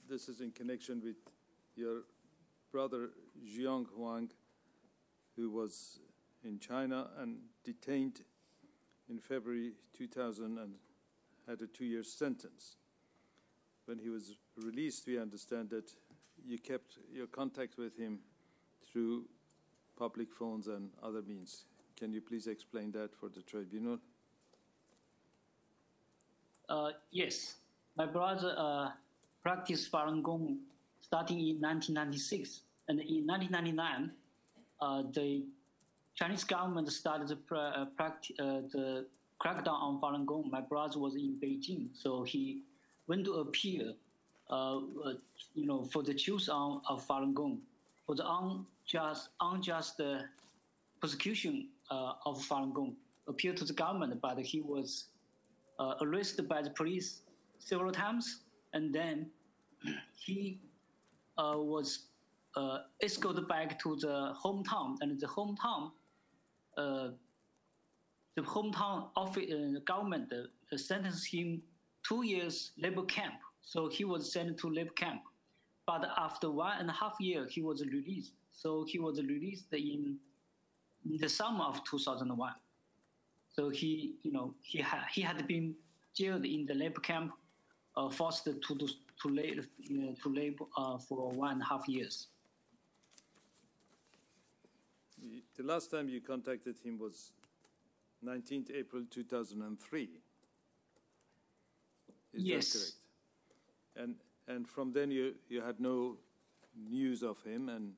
D: this is in connection with your brother Jiang Huang, who was in China and detained in February 2000 and had a 2-year sentence. When he was released, we understand that you kept your contact with him through public phones and other means. Can you please explain that for the tribunal?
G: Yes. My brother practiced Falun Gong starting in 1996. And in 1999, the Chinese government started the crackdown on Falun Gong. My brother was in Beijing, so he went to appeal, for the truth of Falun Gong, for the unjust persecution of Falun Gong. Appealed to the government, but he was arrested by the police several times and then he was escorted back to the hometown, and the hometown government sentenced him 2 years labor camp. So he was sent to labor camp. But after 1.5 years, he was released. So he was released in the summer of 2001. So he had been jailed in the labor camp, forced to labor for 1.5 years.
D: The last time you contacted him was 19th April 2003. Is
G: yes.
D: that correct? And from then you had no news of him, and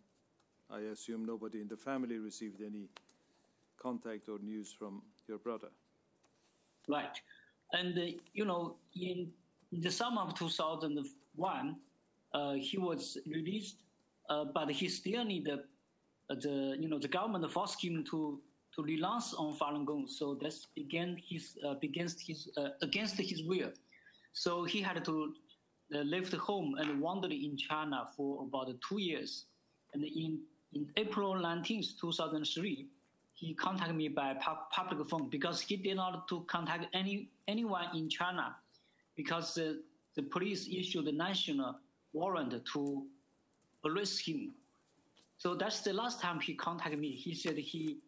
D: I assume nobody in the family received any contact or news from your brother.
G: Right. And, in the summer of 2001, he was released, but he still needed the government forced him to renounce on Falun Gong. So that's against his will. So he had to left home and wandered in China for about 2 years. And in April 19th, 2003, he contacted me by public phone because he did not to contact anyone in China because the police issued a national warrant to arrest him. So that's the last time he contacted me. He said he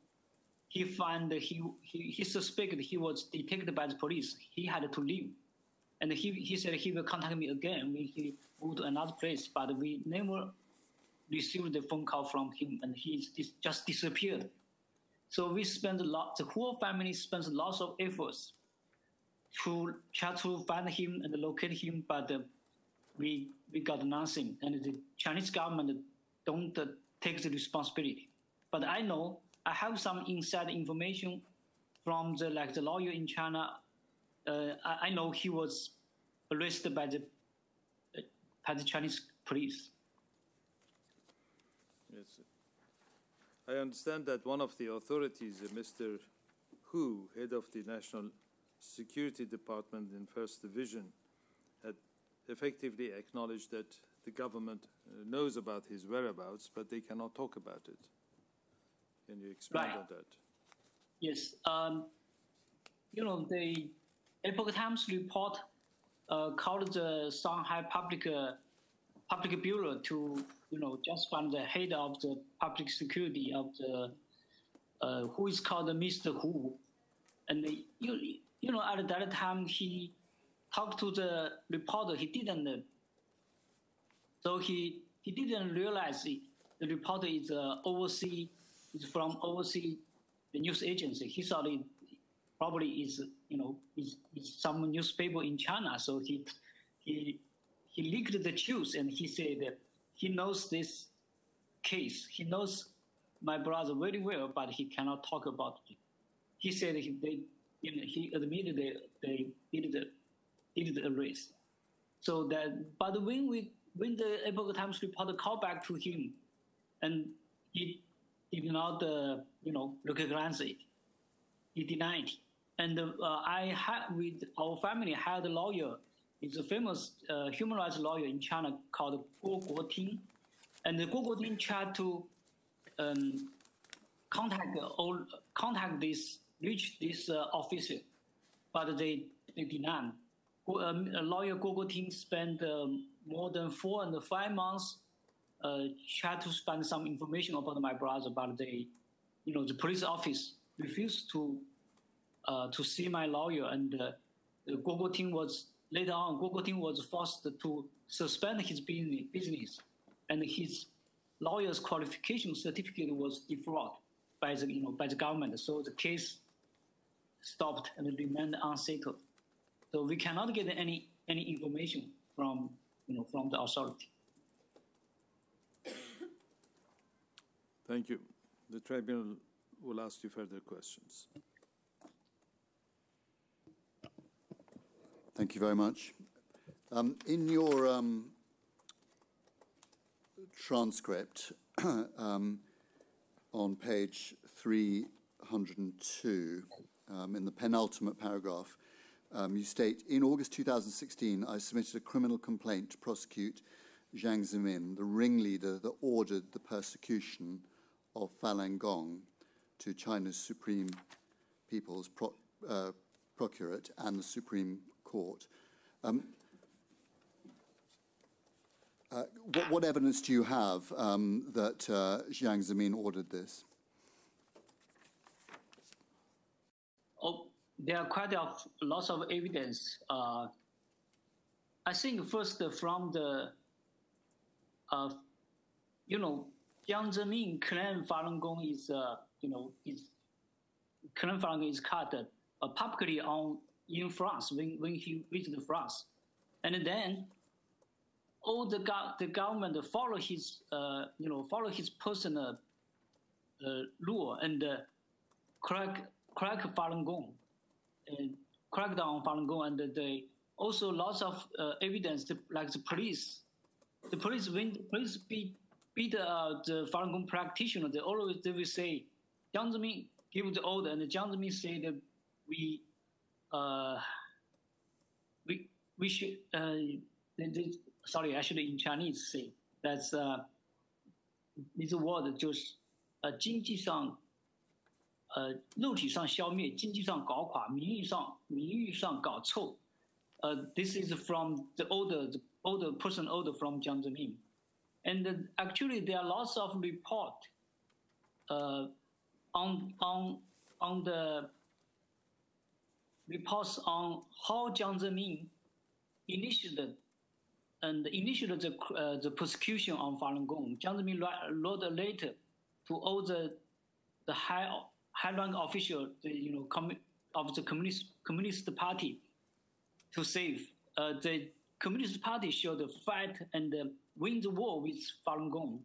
G: suspected he was detected by the police. He had to leave. And he said he will contact me again when he moved to another place, but we never received the phone call from him, and he just disappeared. So we spent the whole family spent lots of efforts to try to find him and locate him, but we got nothing. And the Chinese government don't take the responsibility. But I know I have some inside information from the lawyer in China. I know he was arrested by the Chinese police.
D: Yes. I understand that one of the authorities, Mr. Hu, head of the National Security Department in 1st Division, had effectively acknowledged that the government knows about his whereabouts, but they cannot talk about it. Can you expand on that?
G: Yes. The Epoch Times report called the Shanghai Public Bureau to just find the head of the public security of the who is called Mr. Hu, and at that time he talked to the reporter. He didn't, so he didn't realize the reporter is from overseas the news agency. He thought it probably is some newspaper in China. So he leaked the truth, and he said that he knows this case. He knows my brother very well, but he cannot talk about it. He said he admitted they did the arrest. So that, but when the Epoch Times reporter called back to him, and he did not recognize it, he denied it. And I had with our family had a lawyer. It's a famous human rights lawyer in China called Guo Guoting, and the Guo Guoting tried to reach this officer, but they denied. Lawyer Guo Guoting spent more than 4 and 5 months tried to find some information about my brother, but the police office refused to see my lawyer, and Guo Guoting was later on. Guo Guoting was forced to suspend his business, and his lawyer's qualification certificate was defrauded by the government. So the case stopped and remained unsettled. So we cannot get any information from the authority.
D: Thank you. The tribunal will ask you further questions.
H: Thank you very much. In your transcript on page 302, in the penultimate paragraph, you state, in August 2016, I submitted a criminal complaint to prosecute Jiang Zemin, the ringleader that ordered the persecution of Falun Gong, to China's Supreme People's Proctorate and the Supreme Court. What evidence do you have that Jiang Zemin ordered this?
G: Oh, there are quite lots of evidence. I think first from the, Jiang Zemin claimed Falun Gong is, claimed Falun Gong is cut publicly in France when he visited France, and then all the government follow his personal rule and crack Falun Gong, crack down on Falun Gong, and they also lots of evidence like the police when the police beat the Falun Gong practitioner, they will say Jiang Zemin give the order, and Jiang Zemin say that we should sorry, actually in Chinese say that's this word 就是经济上肉体上消灭，经济上搞垮，名誉上搞臭。This is from the older person order from Jiang Zemin, and actually there are lots of report on the reports on how Jiang Zemin initiated the persecution on Falun Gong. Jiang Zemin wrote a letter to all the high-rank officials, of the Communist Party, to save the Communist Party should fight and win the war with Falun Gong.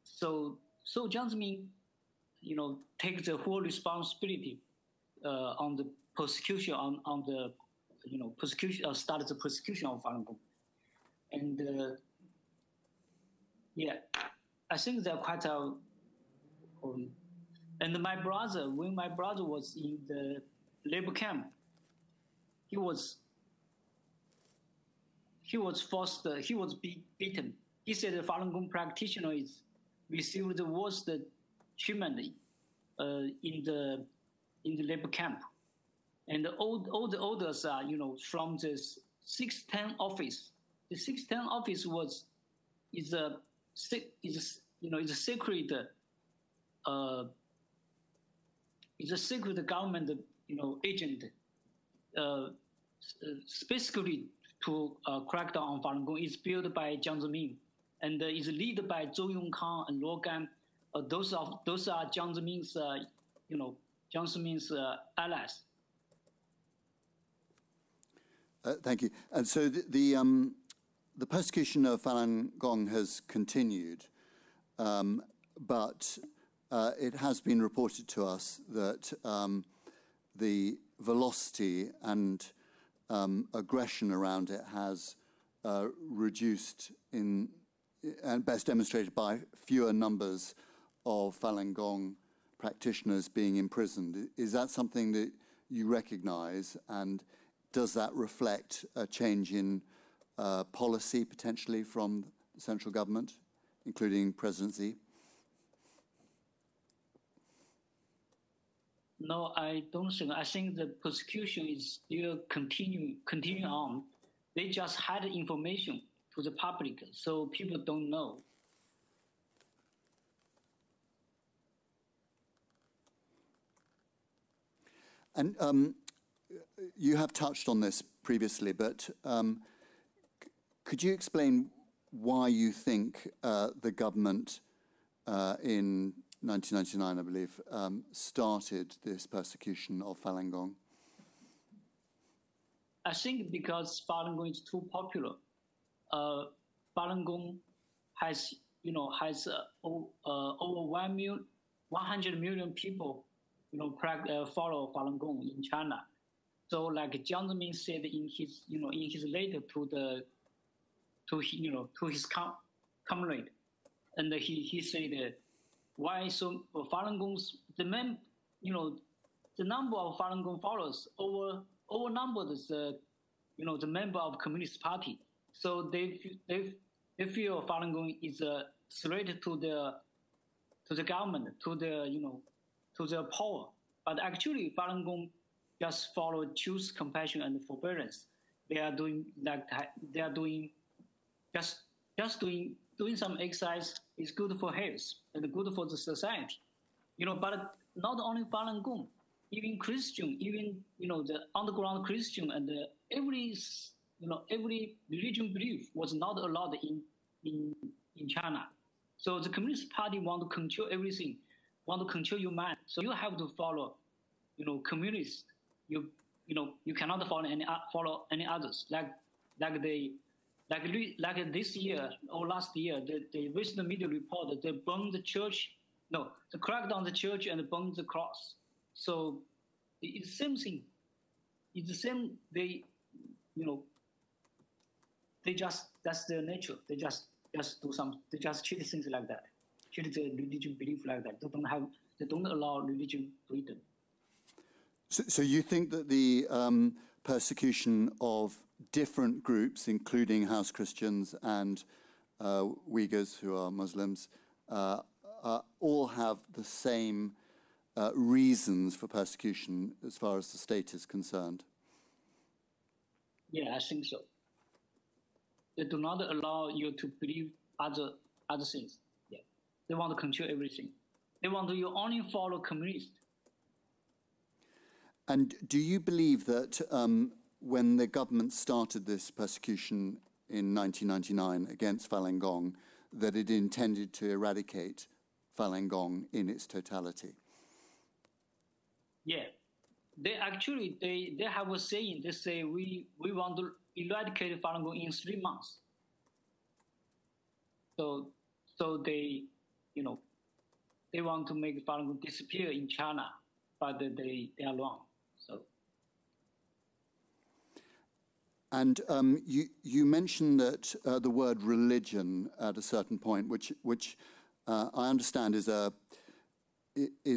G: So Jiang Zemin, take the whole responsibility on the persecution on the persecution, started the persecution of Falun Gong. And I think they're quite and my brother, when my brother was in the labor camp, he was forced, he was beaten. He said the Falun Gong practitioner received the worst treatment in the labor camp, and all the orders are from the 610 office. The 610 office is a secret is a secret government agent specifically to crack down on Falun Gong. It's built by Jiang Zemin and is led by Zhou Yongkang and Luo Gan. Those are Jiang Zemin's Jiang Zemin's allies.
H: Thank you. And so the persecution of Falun Gong has continued, but it has been reported to us that the velocity and aggression around it has reduced and best demonstrated by fewer numbers of Falun Gong practitioners being imprisoned. Is that something that you recognize, and does that reflect a change in policy potentially from the central government, including presidency?
G: No, I don't think. I think the persecution is still continuing on. They just hide information to the public, so people don't know.
H: And you have touched on this previously, but could you explain why you think the government in 1999, I believe, started this persecution of Falun Gong?
G: I think because Falun Gong is too popular. Falun Gong has over 100 million people, follow Falun Gong in China. So, like Jiang Zemin said in his letter to his comrade, and he said, why so Falun Gong's the number of Falun Gong followers over outnumbered the member of Communist Party. So they feel Falun Gong is a threat to the government, to the power. But actually, Falun Gong just follow truth, compassion, and forbearance. They are doing doing some exercise is good for health and good for the society. But not only Falun Gong, even Christian, even the underground Christian and every religion belief was not allowed in China. So the Communist Party want to control everything, want to control your mind. So you have to follow, communists. You cannot follow any others. Like this year or last year, the recent media report that they burned the church. No, they cracked on the church and burned the cross. So it's the same thing. It's the same. They just, that's their nature. They just do some. They just treat things like that. Treat the religion belief like that. They don't allow religion freedom.
H: So you think that the persecution of different groups, including house Christians and Uyghurs who are Muslims, all have the same reasons for persecution as far as the state is concerned?
G: Yeah, I think so. They do not allow you to believe other things. Yeah, they want to control everything. They want you only follow communists.
H: And do you believe that when the government started this persecution in 1999 against Falun Gong, that it intended to eradicate Falun Gong in its totality?
G: Yeah, they have a saying. They say we want to eradicate Falun Gong in 3 months. So they they want to make Falun Gong disappear in China, but they are wrong.
H: And you mentioned that the word religion at a certain point, which I understand is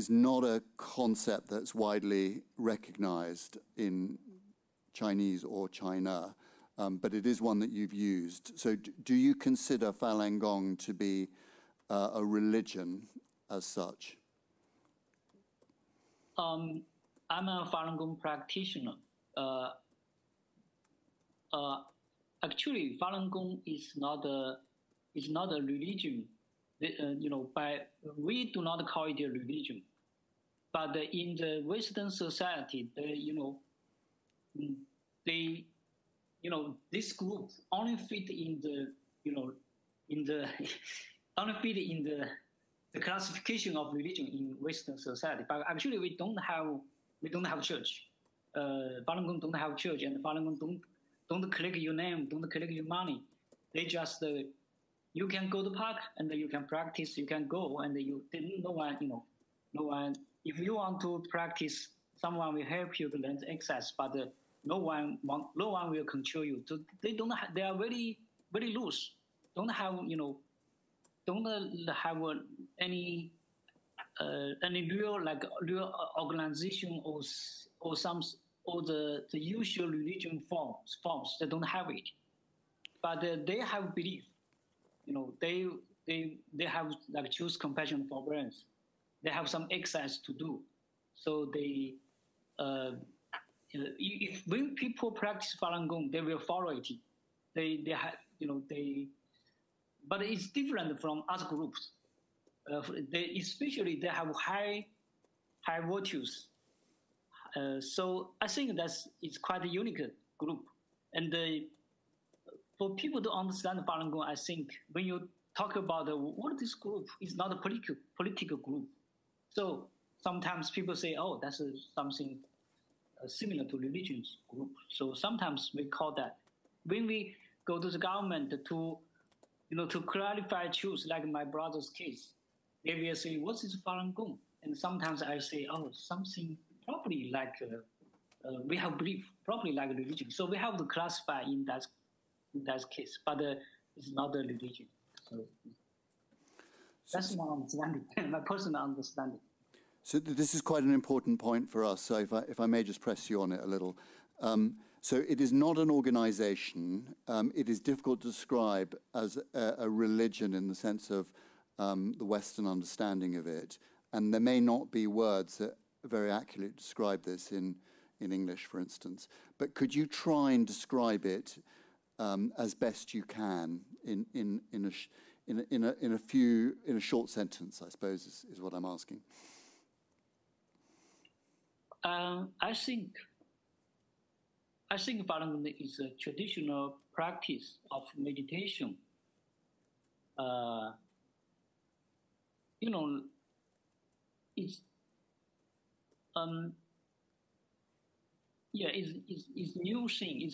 H: not a concept that's widely recognized in Chinese or China, but it is one that you've used. So do you consider Falun Gong to be a religion as such?
G: I'm a Falun Gong practitioner. Actually, Falun Gong is not a religion. We do not call it a religion. But in the Western society, this group only fit in the classification of religion in Western society. But actually, we don't have church. Falun Gong don't have church, and Falun Gong don't collect your name, don't collect your money. They just you can go to park and you can practice. You can go and no one. If you want to practice, someone will help you to learn the exercise, but no one will control you. So they don't. They are very very loose. Don't have any real organization or the usual religion forms. They don't have it, but they have belief. They have like choose compassion, forbearance. They have some exercise to do, so they. When people practice Falun Gong, they will follow it. They have but it's different from other groups. Especially they have high virtues. So I think it's quite a unique group. And for people to understand Falun Gong, I think when you talk about what this group is not a political group. So sometimes people say, oh, that's something similar to religious group. So sometimes we call that. When we go to the government to clarify truth, like my brother's case, they will say, what is Falun Gong? And sometimes I say, oh, something probably like we have belief, probably like religion. So we have to classify in that case, but it's not a religion. So that's my understanding, my personal understanding.
H: So this is quite an important point for us. So if I may just press you on it a little. So it is not an organization. It is difficult to describe as a religion in the sense of the Western understanding of it. And there may not be words that very accurately describe this in English, for instance. But could you try and describe it as best you can in a short sentence, I suppose, is what I'm asking.
G: I think Falun Gong is a traditional practice of meditation. It's it's new thing.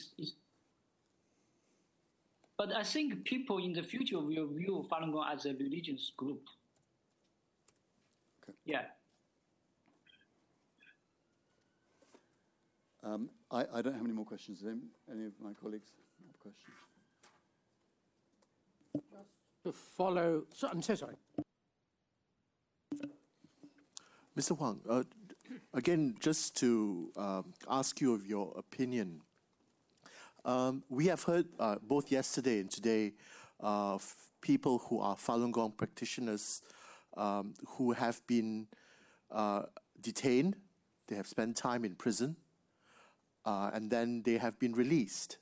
G: But I think people in the future will view Falun Gong as a religious group.
H: Okay.
G: Yeah.
H: I don't have any more questions. Any of my colleagues have questions?
C: To follow, so, I'm so sorry.
I: Mr. Huang, again, just to ask you of your opinion. We have heard both yesterday and today of people who are Falun Gong practitioners who have been detained. They have spent time in prison. And then they have been released.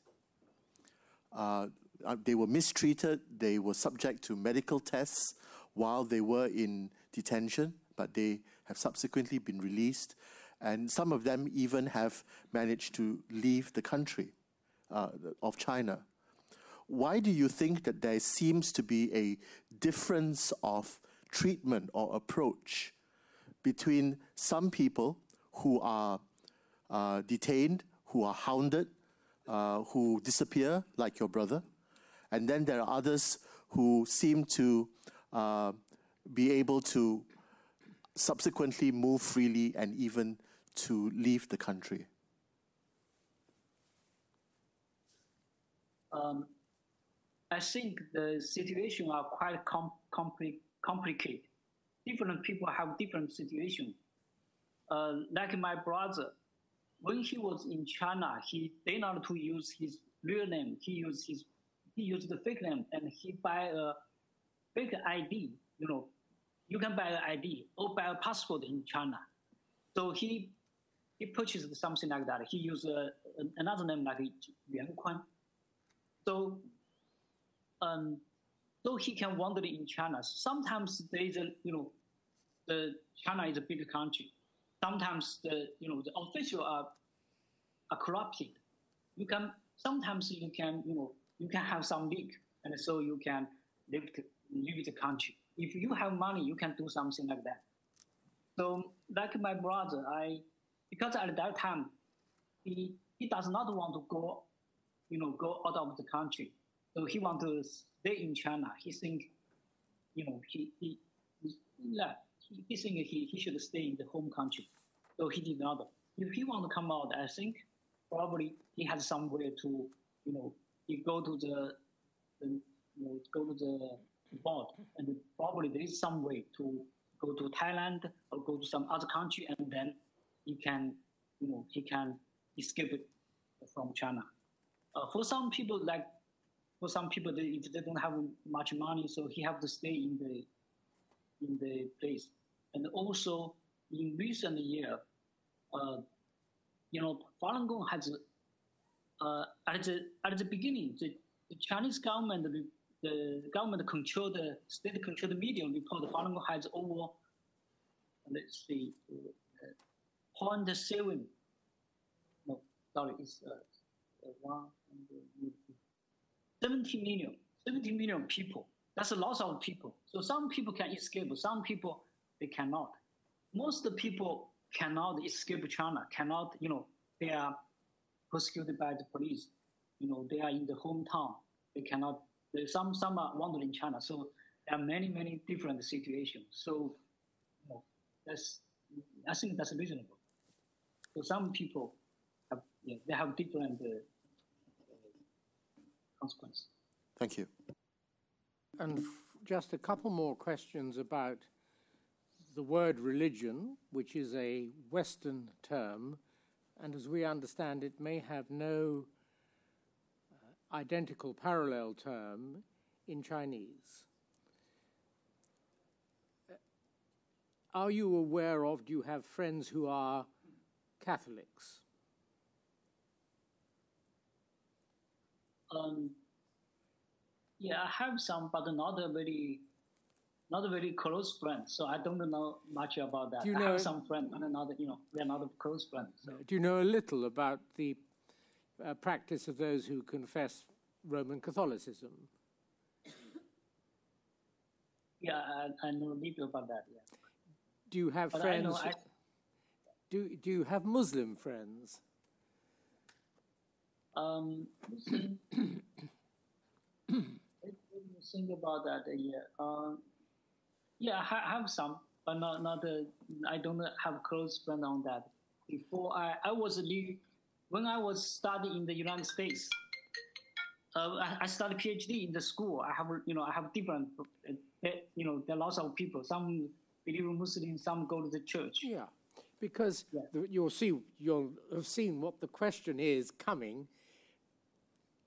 I: They were mistreated. They were subject to medical tests while they were in detention, but they have subsequently been released. And some of them even have managed to leave the country of China. Why do you think that there seems to be a difference of treatment or approach between some people who are detained, who are hounded, who disappear, like your brother, and then there are others who seem to be able to subsequently move freely and even to leave the country?
G: I think the situation are quite complicated. Different people have different situations. Like my brother, when he was in China, he did not to use his real name. He used the fake name, and he buy a fake ID. You know, you can buy an ID or buy a passport in China. So he purchased something like that. He used another name like Yuan Kuan. So so he can wander in China. Sometimes there is the China is a big country. Sometimes the officials are corrupted. Sometimes you can have some leak, and so you can leave the country. If you have money, you can do something like that. So like my brother, because at that time he does not want to go out of the country. So he want to stay in China. He think he think he should stay in the home country. So he did not. If he want to come out, I think probably he has some way to, he go to the board, and probably there is some way to go to Thailand or go to some other country, and then he can escape from China. For some people, if they don't have much money, so he have to stay in the place. And also, in recent year, Falun Gong has at the beginning, the Chinese government, the government controlled the state controlled the media report. Falun Gong has over, let's see, 0.7. No, sorry, it's 70 million people. That's a lot of people. So some people can escape, some people they cannot. Most people cannot escape China. Cannot, they are persecuted by the police. They are in the hometown. They cannot. Some are wandering China. So there are many different situations. So, I think that's reasonable. So some people have different consequences.
I: Thank you.
C: And just a couple more questions about the word religion, which is a Western term, and as we understand it, may have no identical parallel term in Chinese. Are you aware of, do you have friends who are Catholics?
G: Yeah, I have some, but not a very close friends. So I don't know much about that. I have some friends, but not, we are not close friends. So.
C: Do you know a little about the practice of those who confess Roman Catholicism?
G: Yeah, I know a little about that. Yeah.
C: Do you have friends? Do you have Muslim friends?
G: Muslim. Think about that. Yeah, I have some, but not. I don't have close friends on that. Before when I was studying in the United States, I studied PhD in the school. I have different. There are lots of people. Some believe in Muslims, some go to the church.
C: Yeah, because you'll have seen what the question is coming.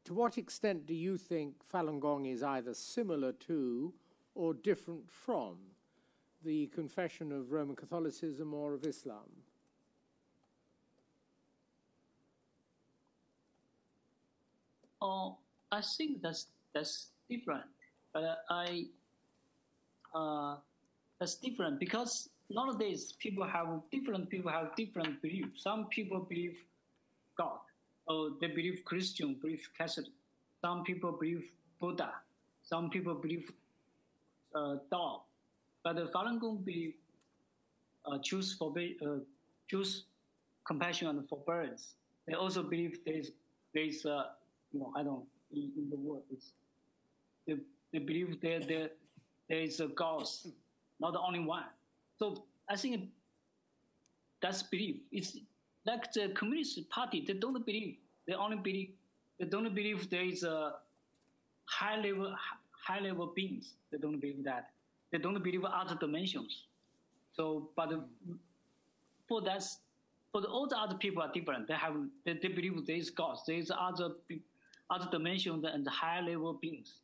C: To what extent do you think Falun Gong is either similar to or different from the confession of Roman Catholicism or of Islam?
G: I think that's different, but that's different because nowadays different people have different beliefs. Some people believe God. Oh, they believe Christian, believe Catholic. Some people believe Buddha. Some people believe Tao. But the Falun Gong believe choose compassion and forbearance. They also believe there is I don't in the world. They believe there is a God, not the only one. So I think that's belief. It's like the Communist Party, they don't believe. They don't believe there is a high level beings. They don't believe that. They don't believe other dimensions. So, but for all the other people are different. They believe there is God. There is other dimensions and high level beings.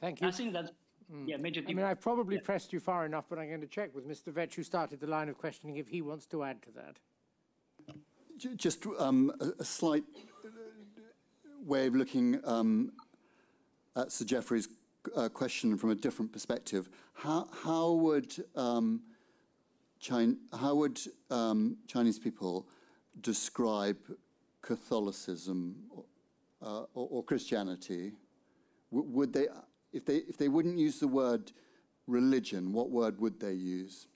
C: Thank you.
G: I think that's major difference.
C: I mean, I've probably pressed you far enough, but I'm going to check with Mr. Vetch, who started the line of questioning, if he wants to add to that.
H: Just a slight way of looking at Sir Geoffrey's question from a different perspective. How would Chinese people describe Catholicism or Christianity? Would they, if they wouldn't use the word religion, what word would they use?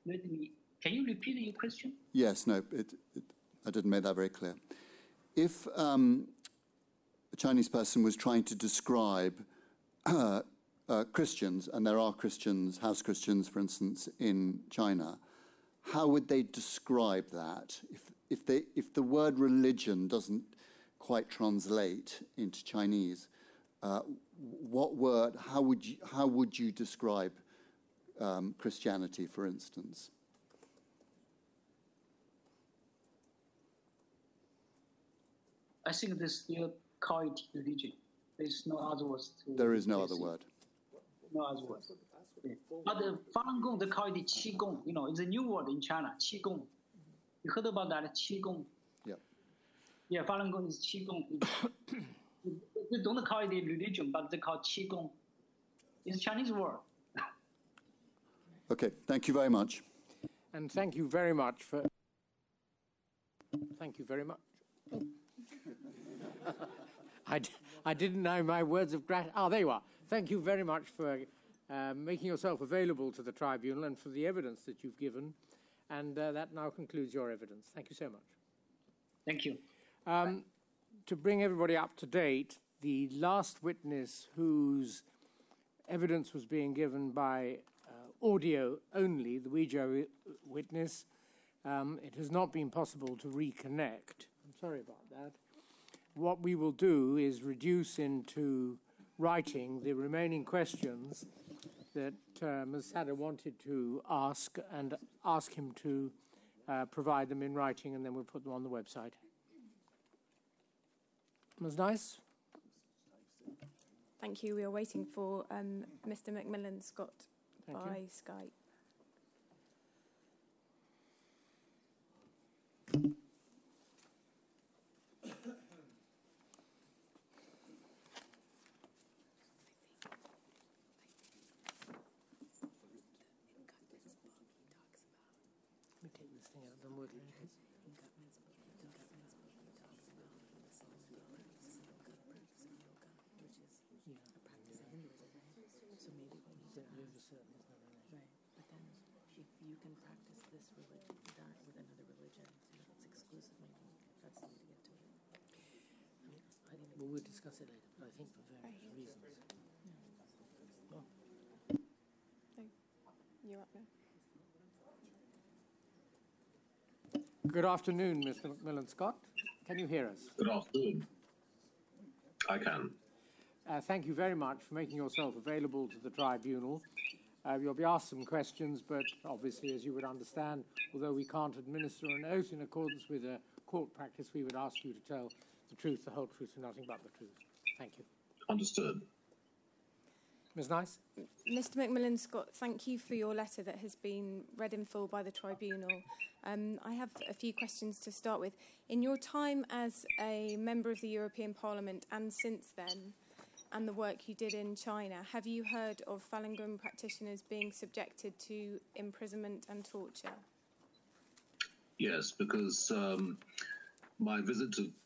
G: Can you repeat your question?
H: Yes, no, I didn't make that very clear. If a Chinese person was trying to describe Christians, and there are Christians, house Christians, for instance, in China, how would they describe that? If the word religion doesn't quite translate into Chinese, what word? How would you describe Christianity, for instance?
G: I think they still call it religion. There's no other words.
H: There is no other word.
G: No other word. Yeah. But the Falun Gong, they call it Qigong. It's a new word in China, Qigong. You heard about that, Qigong?
H: Yeah.
G: Yeah, Falun Gong is Qigong. They don't call it a religion, but they call it Qigong. It's a Chinese word.
H: Okay, thank you very much.
C: And thank you very much for... Thank you very much. I didn't know my words of gratitude. Oh, there you are. Thank you very much for making yourself available to the tribunal and for the evidence that you've given. And that now concludes your evidence. Thank you so much.
G: Thank you.
C: To bring everybody up to date, the last witness whose evidence was being given by audio only, the Ouija witness, it has not been possible to reconnect. I'm sorry about that. What we will do is reduce into writing the remaining questions that Ms. Sada wanted to ask and ask him to provide them in writing, and then we'll put them on the website. Ms. Nice?
J: Thank you. We are waiting for Mr. Macmillan Scott by Skype.
C: Well, we'll discuss it later, but I think for various reasons.
J: No. You're up now.
C: Good afternoon, Mr. Macmillan Scott. Can you hear us?
K: Good afternoon. I can.
C: Thank you very much for making yourself available to the tribunal. You'll be asked some questions, but obviously, as you would understand, although we can't administer an oath in accordance with a court practice, we would ask you to tell the truth, the whole truth, and nothing but the truth. Thank you.
K: Understood.
C: Ms. Nice?
J: Mr. Macmillan Scott, thank you for your letter that has been read in full by the tribunal. I have a few questions to start with. In your time as a member of the European Parliament and since then, and the work you did in China, have you heard of Falun Gong practitioners being subjected to imprisonment and torture?
K: Yes, because my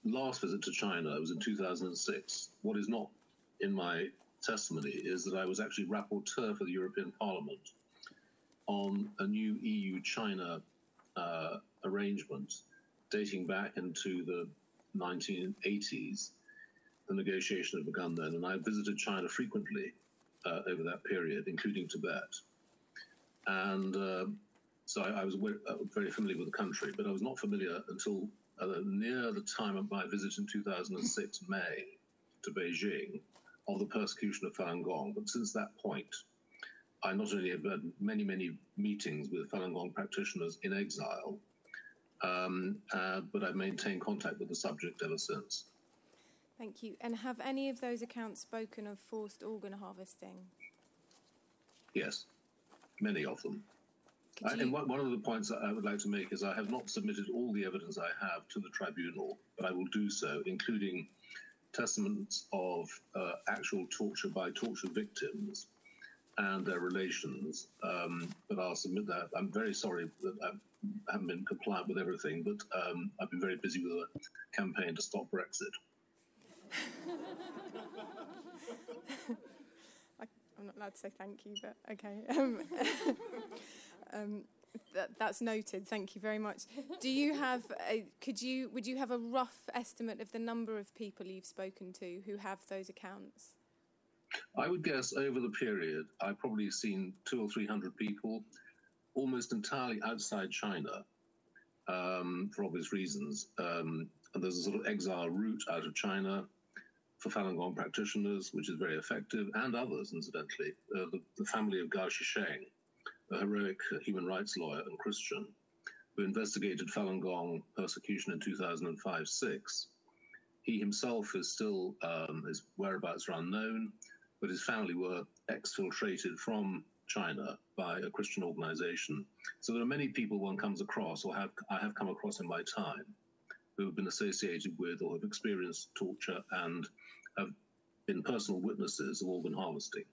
K: last visit to China was in 2006. What is not in my testimony is that I was actually rapporteur for the European Parliament on a new EU-China arrangement dating back into the 1980s. The negotiation had begun then, and I visited China frequently over that period, including Tibet. And so I was very familiar with the country, but I was not familiar until near the time of my visit in 2006, May, to Beijing, of the persecution of Falun Gong. But since that point, I not only have had many, many meetings with Falun Gong practitioners in exile, but I've maintained contact with the subject ever since.
J: Thank you. And have any of those accounts spoken of forced organ harvesting?
K: Yes, many of them. And one of the points that I would like to make is I have not submitted all the evidence I have to the tribunal, but I will do so, including testaments of actual torture by torture victims and their relations. But I'll submit that. I'm very sorry that I haven't been compliant with everything, but I've been very busy with a campaign to stop Brexit.
J: I'm not allowed to say thank you, but okay. That's noted. Thank you very much. Do you have would you have a rough estimate of the number of people you've spoken to who have those accounts?
K: I would guess over the period, I've probably seen 200 or 300 people, almost entirely outside China, for obvious reasons. And there's a sort of exile route out of China for Falun Gong practitioners, which is very effective, and others, incidentally. The family of Gao Shisheng, a heroic human rights lawyer and Christian, who investigated Falun Gong persecution in 2005-06. He himself is still, his whereabouts are unknown, but his family were exfiltrated from China by a Christian organization. So there are many people one comes across, or I have come across in my time, who have been associated with or have experienced torture and have been personal witnesses of organ harvesting.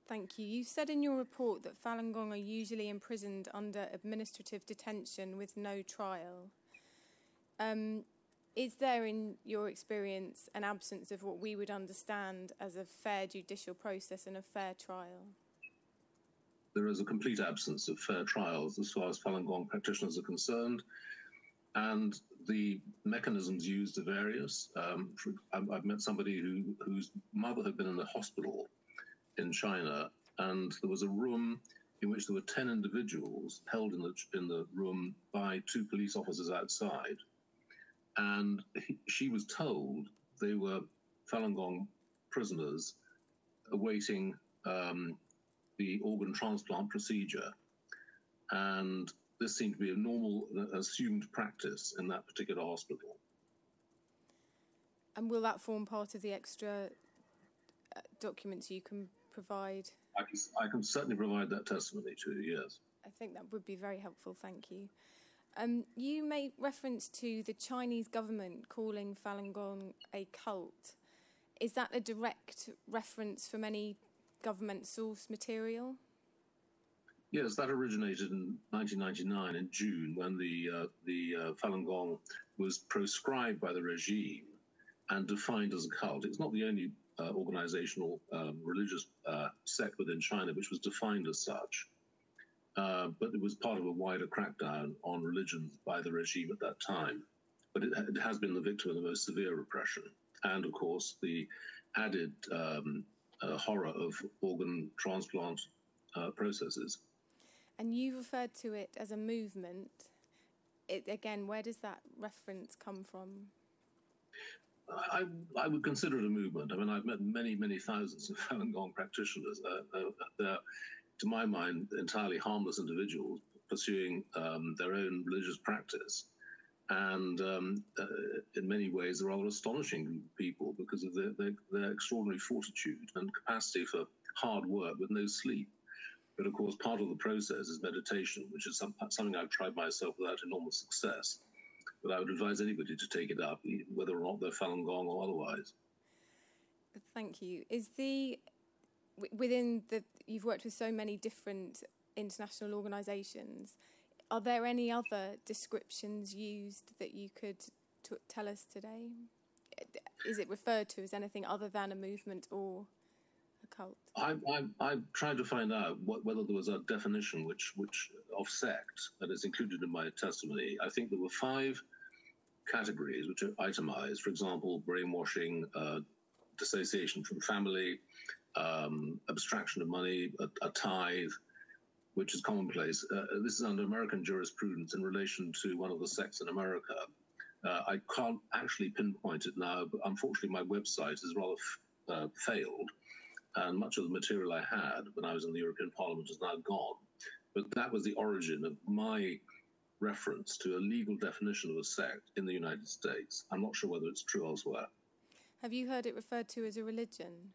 J: Thank you. You said in your report that Falun Gong are usually imprisoned under administrative detention with no trial. Is there, in your experience, an absence of what we would understand as a fair judicial process and a fair trial?
K: There is a complete absence of fair trials as far as Falun Gong practitioners are concerned. And the mechanisms used are various. I've met somebody whose mother had been in the hospital in China, and there was a room in which there were 10 individuals held in the room by 2 police officers outside. And she was told they were Falun Gong prisoners awaiting the organ transplant procedure. And this seemed to be a normal, assumed practice in that particular hospital.
J: And will that form part of the extra documents you can provide?
K: I can certainly provide that testimony to you, yes.
J: I think that would be very helpful, thank you. You made reference to the Chinese government calling Falun Gong a cult. Is that a direct reference from any government source material?
K: Yes, that originated in 1999 in June when the Falun Gong was proscribed by the regime and defined as a cult. It's not the only organizational religious sect within China which was defined as such, but it was part of a wider crackdown on religion by the regime at that time. But it has been the victim of the most severe repression, and of course the added horror of organ transplant processes.
J: And you referred to it as a movement. Again, where does that reference come from?
K: I would consider it a movement. I mean, I've met many, many thousands of Falun Gong practitioners. They're, to my mind, entirely harmless individuals pursuing their own religious practice. And in many ways, they're rather astonishing people because of their extraordinary fortitude and capacity for hard work with no sleep. But of course, part of the process is meditation, which is something I've tried myself without enormous success. But I would advise anybody to take it up, whether or not they're Falun Gong or otherwise.
J: Thank you. You've worked with so many different international organisations. Are there any other descriptions used that you could tell us today? Is it referred to as anything other than a movement or a cult?
K: I've tried to find out whether there was a definition which of sect that is included in my testimony. I think there were 5 categories which are itemized. For example, brainwashing, dissociation from family, abstraction of money, a tithe, which is commonplace. This is under American jurisprudence in relation to one of the sects in America. I can't actually pinpoint it now, but unfortunately my website has rather failed, and much of the material I had when I was in the European Parliament is now gone. But that was the origin of my reference to a legal definition of a sect in the United States. I'm not sure whether it's true elsewhere.
J: Have you heard it referred to as a religion?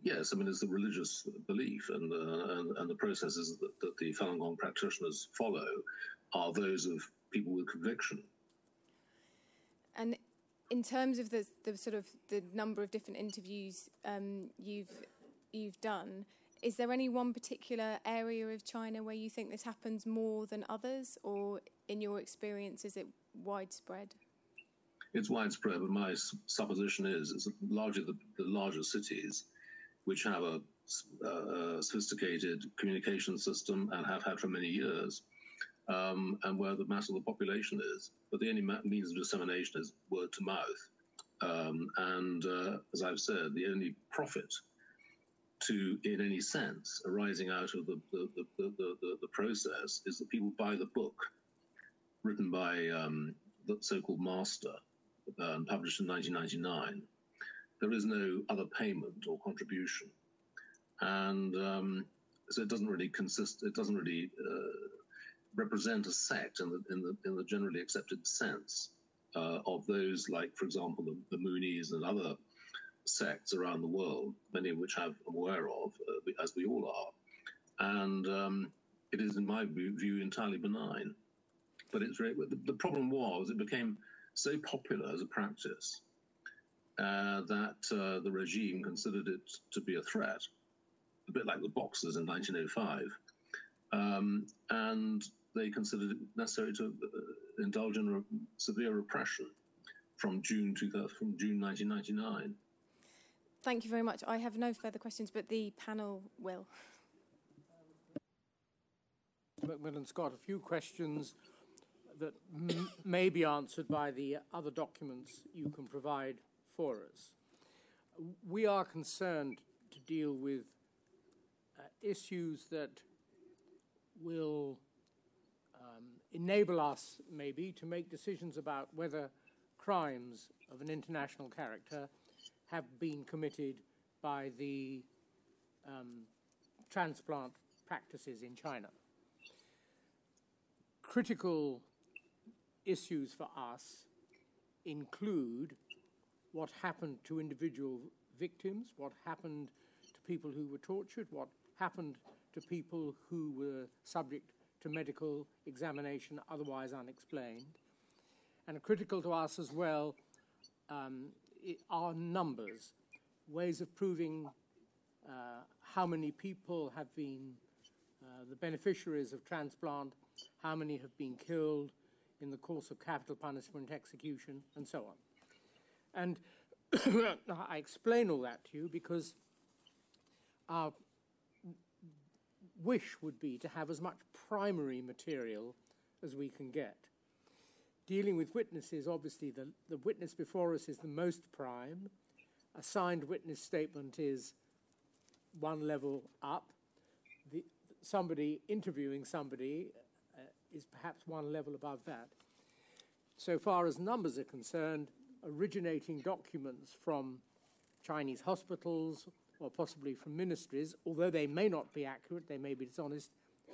K: Yes, I mean, it's the religious belief, and the processes that the Falun Gong practitioners follow are those of people with conviction.
J: And in terms of the sort of the number of different interviews you've done, is there any one particular area of China where you think this happens more than others, or in your experience, is it widespread?
K: It's widespread, but my supposition is it's largely the larger cities, which have a sophisticated communication system and have had for many years, and where the mass of the population is. But the only means of dissemination is word to mouth. As I've said, the only profit in any sense, arising out of the process is that people buy the book written by the so-called master, published in 1999. There is no other payment or contribution, and so it doesn't really represent a sect in the generally accepted sense of those, like, for example, the Moonies and other sects around the world, many of which I'm aware of, as we all are. And it is, in my view, entirely benign. But the problem was it became so popular as a practice that the regime considered it to be a threat, a bit like the Boxers in 1905. And they considered it necessary to indulge in severe repression from June 1999.
J: Thank you very much. I have no further questions, but the panel will.
C: Macmillan Scott, a few questions that may be answered by the other documents you can provide for us. We are concerned to deal with issues that will enable us, maybe, to make decisions about whether crimes of an international character have been committed by the transplant practices in China. Critical issues for us include what happened to individual victims, what happened to people who were tortured, what happened to people who were subject to medical examination otherwise unexplained. And critical to us as well are numbers, ways of proving how many people have been the beneficiaries of transplant, how many have been killed in the course of capital punishment, execution, and so on. And I explain all that to you because our wish would be to have as much primary material as we can get. Dealing with witnesses, obviously, the witness before us is the most prime. A signed witness statement is one level up. Somebody interviewing somebody is perhaps one level above that. So far as numbers are concerned, originating documents from Chinese hospitals or possibly from ministries, although they may not be accurate, they may be dishonest,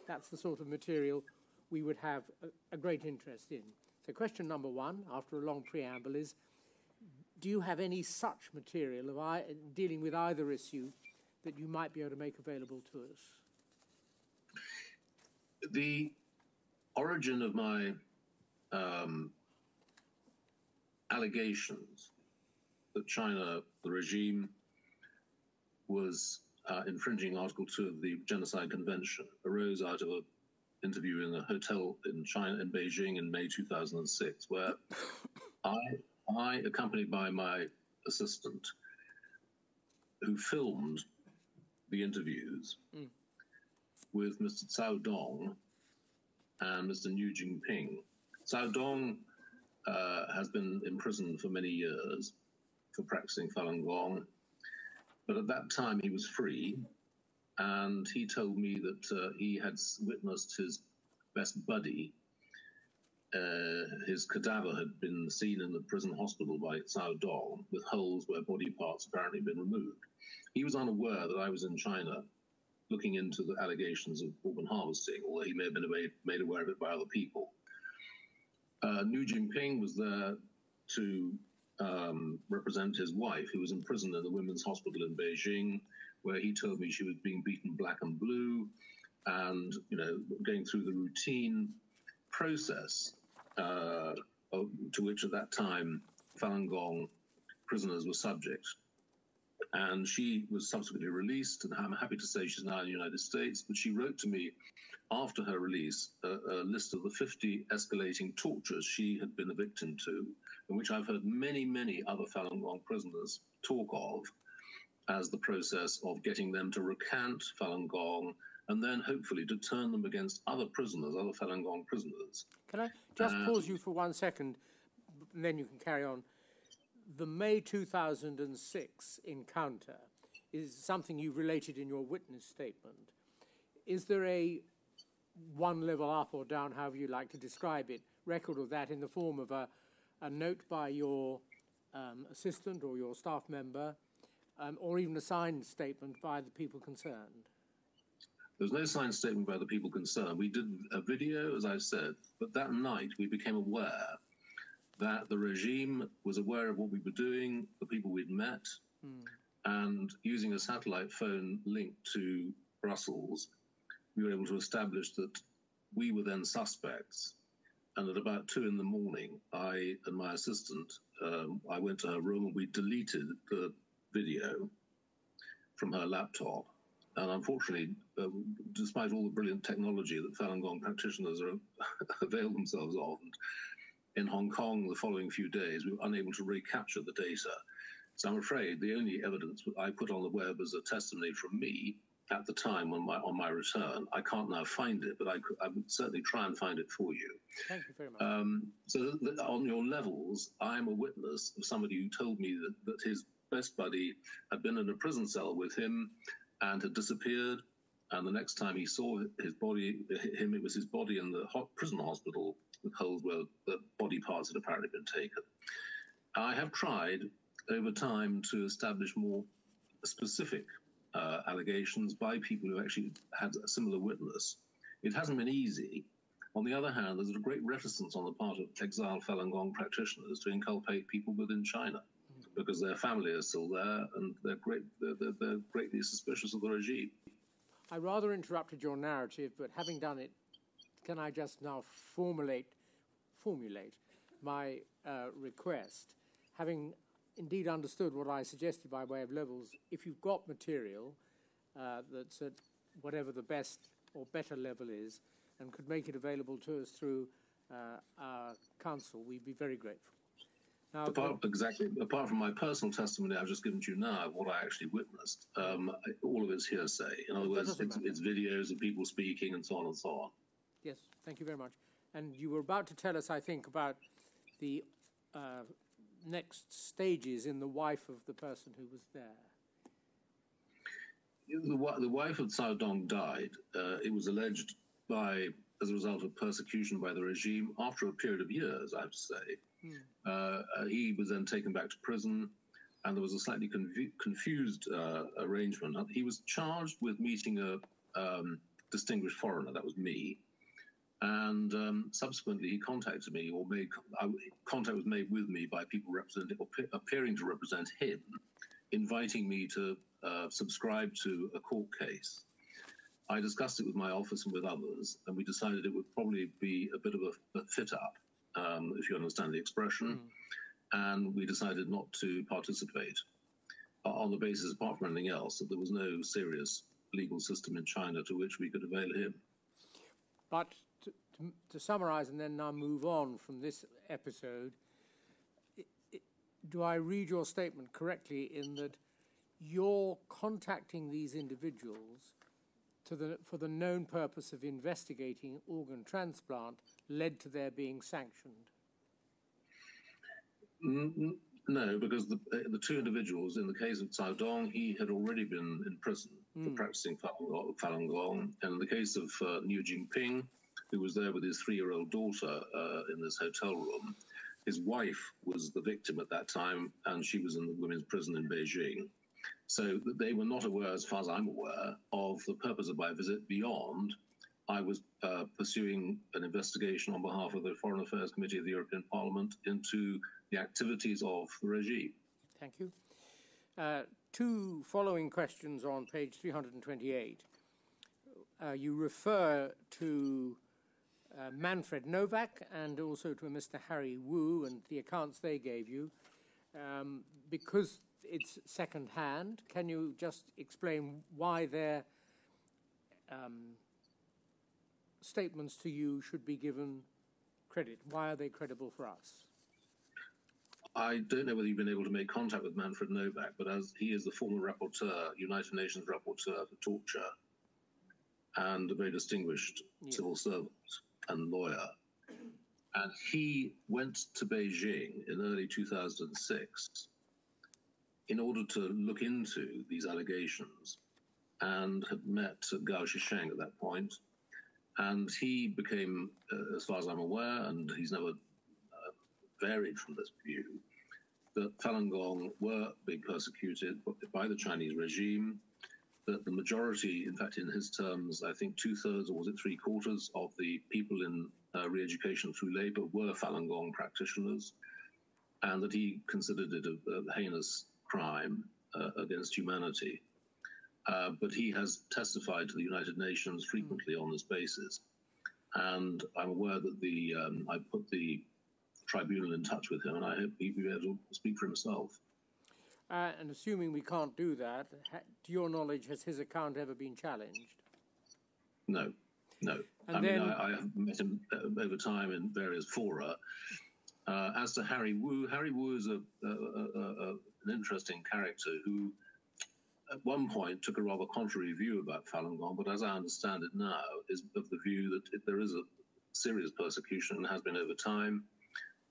C: that's the sort of material we would have a great interest in. So question number one, after a long preamble, is do you have any such material dealing with either issue that you might be able to make available to us?
K: The origin of my allegations that China, the regime, was infringing Article 2 of the Genocide Convention arose out of an interview in a hotel in China, in Beijing, in May 2006, where I, accompanied by my assistant, who filmed the interviews with Mr. Cao Dong and Mr. Niu Jingping. Cao Dong has been imprisoned for many years for practicing Falun Gong, but at that time he was free, and he told me that he had witnessed his best buddy. His cadaver had been seen in the prison hospital by Cao Dong with holes where body parts apparently had been removed. He was unaware that I was in China looking into the allegations of organ harvesting, although he may have been made aware of it by other people. Niu Jingping was there to represent his wife, who was in prison in the women's hospital in Beijing, where he told me she was being beaten black and blue, and going through the routine process to which at that time Falun Gong prisoners were subject. And she was subsequently released, and I'm happy to say she's now in the United States, but she wrote to me after her release a list of the 50 escalating tortures she had been a victim to, in which I've heard many, many other Falun Gong prisoners talk of as the process of getting them to recant Falun Gong and then hopefully to turn them against other prisoners, other Falun Gong prisoners.
C: Can I just pause you for 1 second, and then you can carry on? The May 2006 encounter is something you've related in your witness statement. Is there a one level up or down, however you like to describe it, record of that in the form of a note by your assistant or your staff member, or even a signed statement by the people concerned?
K: There's no signed statement by the people concerned. We did a video, as I said, but that night we became aware that the regime was aware of what we were doing, the people we'd met, and using a satellite phone linked to Brussels, we were able to establish that we were then suspects. And at about 2 in the morning, I and my assistant, I went to her room and we deleted the video from her laptop. And unfortunately, despite all the brilliant technology that Falun Gong practitioners avail themselves of, and in Hong Kong the following few days, we were unable to recapture the data. So I'm afraid the only evidence I put on the web as a testimony from me at the time on my return. I can't now find it, but I would certainly try and find it for you.
C: Thank you very much.
K: So on your levels, I'm a witness of somebody who told me that his best buddy had been in a prison cell with him and had disappeared. And the next time he saw his body, it was his body in the prison hospital with holes where the body parts had apparently been taken. I have tried over time to establish more specific allegations by people who actually had a similar witness. It hasn't been easy. On the other hand, there's a great reticence on the part of exiled Falun Gong practitioners to inculpate people within China because their family is still there and they're greatly suspicious of the regime.
C: I rather interrupted your narrative, but having done it, can I just now formulate my request? Having indeed understood what I suggested by way of levels, if you've got material that's at whatever the best or better level is and could make it available to us through our counsel, we'd be very grateful. Now,
K: apart from my personal testimony I've just given to you now of what I actually witnessed, all of it's hearsay. In other words, it's videos of people speaking and so on and so on.
C: Yes, thank you very much. And you were about to tell us, I think, about the next stages in the wife of the person who was there.
K: The wife of Cao Dong died. It was alleged as a result of persecution by the regime after a period of years, I have to say. He was then taken back to prison, and there was a slightly confused arrangement. He was charged with meeting a distinguished foreigner, that was me, and subsequently he contacted me, or contact was made with me by people appearing to represent him, inviting me to subscribe to a court case. I discussed it with my office and with others, and we decided it would probably be a bit of a fit-up, if you understand the expression, and we decided not to participate on the basis, apart from anything else, that there was no serious legal system in China to which we could avail him.
C: But to summarize and then now move on from this episode, do I read your statement correctly in that you're contacting these individuals for the known purpose of investigating organ transplant led to their being sanctioned?
K: No, because the two individuals, in the case of Cao Dong, he had already been in prison for practicing Falun Gong. And in the case of Niu Jingping, who was there with his 3-year-old daughter in this hotel room, his wife was the victim at that time, and she was in the women's prison in Beijing. So they were not aware, as far as I'm aware, of the purpose of my visit beyond I was pursuing an investigation on behalf of the Foreign Affairs Committee of the European Parliament into the activities of the regime.
C: Thank you. Two following questions on page 328. You refer to Manfred Novak and also to Mr. Harry Wu and the accounts they gave you. Because it's second-hand, can you just explain why their statements to you should be given credit? Why are they credible for us?
K: I don't know whether you've been able to make contact with Manfred Novak, but as he is the former rapporteur, United Nations rapporteur for torture, and a very distinguished civil servant and lawyer. And he went to Beijing in early 2006 in order to look into these allegations, and had met Gao Shisheng at that point. And he became, as far as I'm aware, and he's never varied from this view, that Falun Gong were being persecuted by the Chinese regime, that the majority, in fact, in his terms, I think 2/3 or was it 3/4 of the people in re-education through labor were Falun Gong practitioners, and that he considered it a heinous crime against humanity. But he has testified to the United Nations frequently on this basis. And I'm aware that I put the tribunal in touch with him, and I hope he'll be able to speak for himself.
C: And assuming we can't do that, to your knowledge, has his account ever been challenged?
K: No, no.
C: And
K: I have met him over time in various fora. As to Harry Wu is an interesting character who at one point took a rather contrary view about Falun Gong, but as I understand it now, is of the view that there is a serious persecution and has been over time,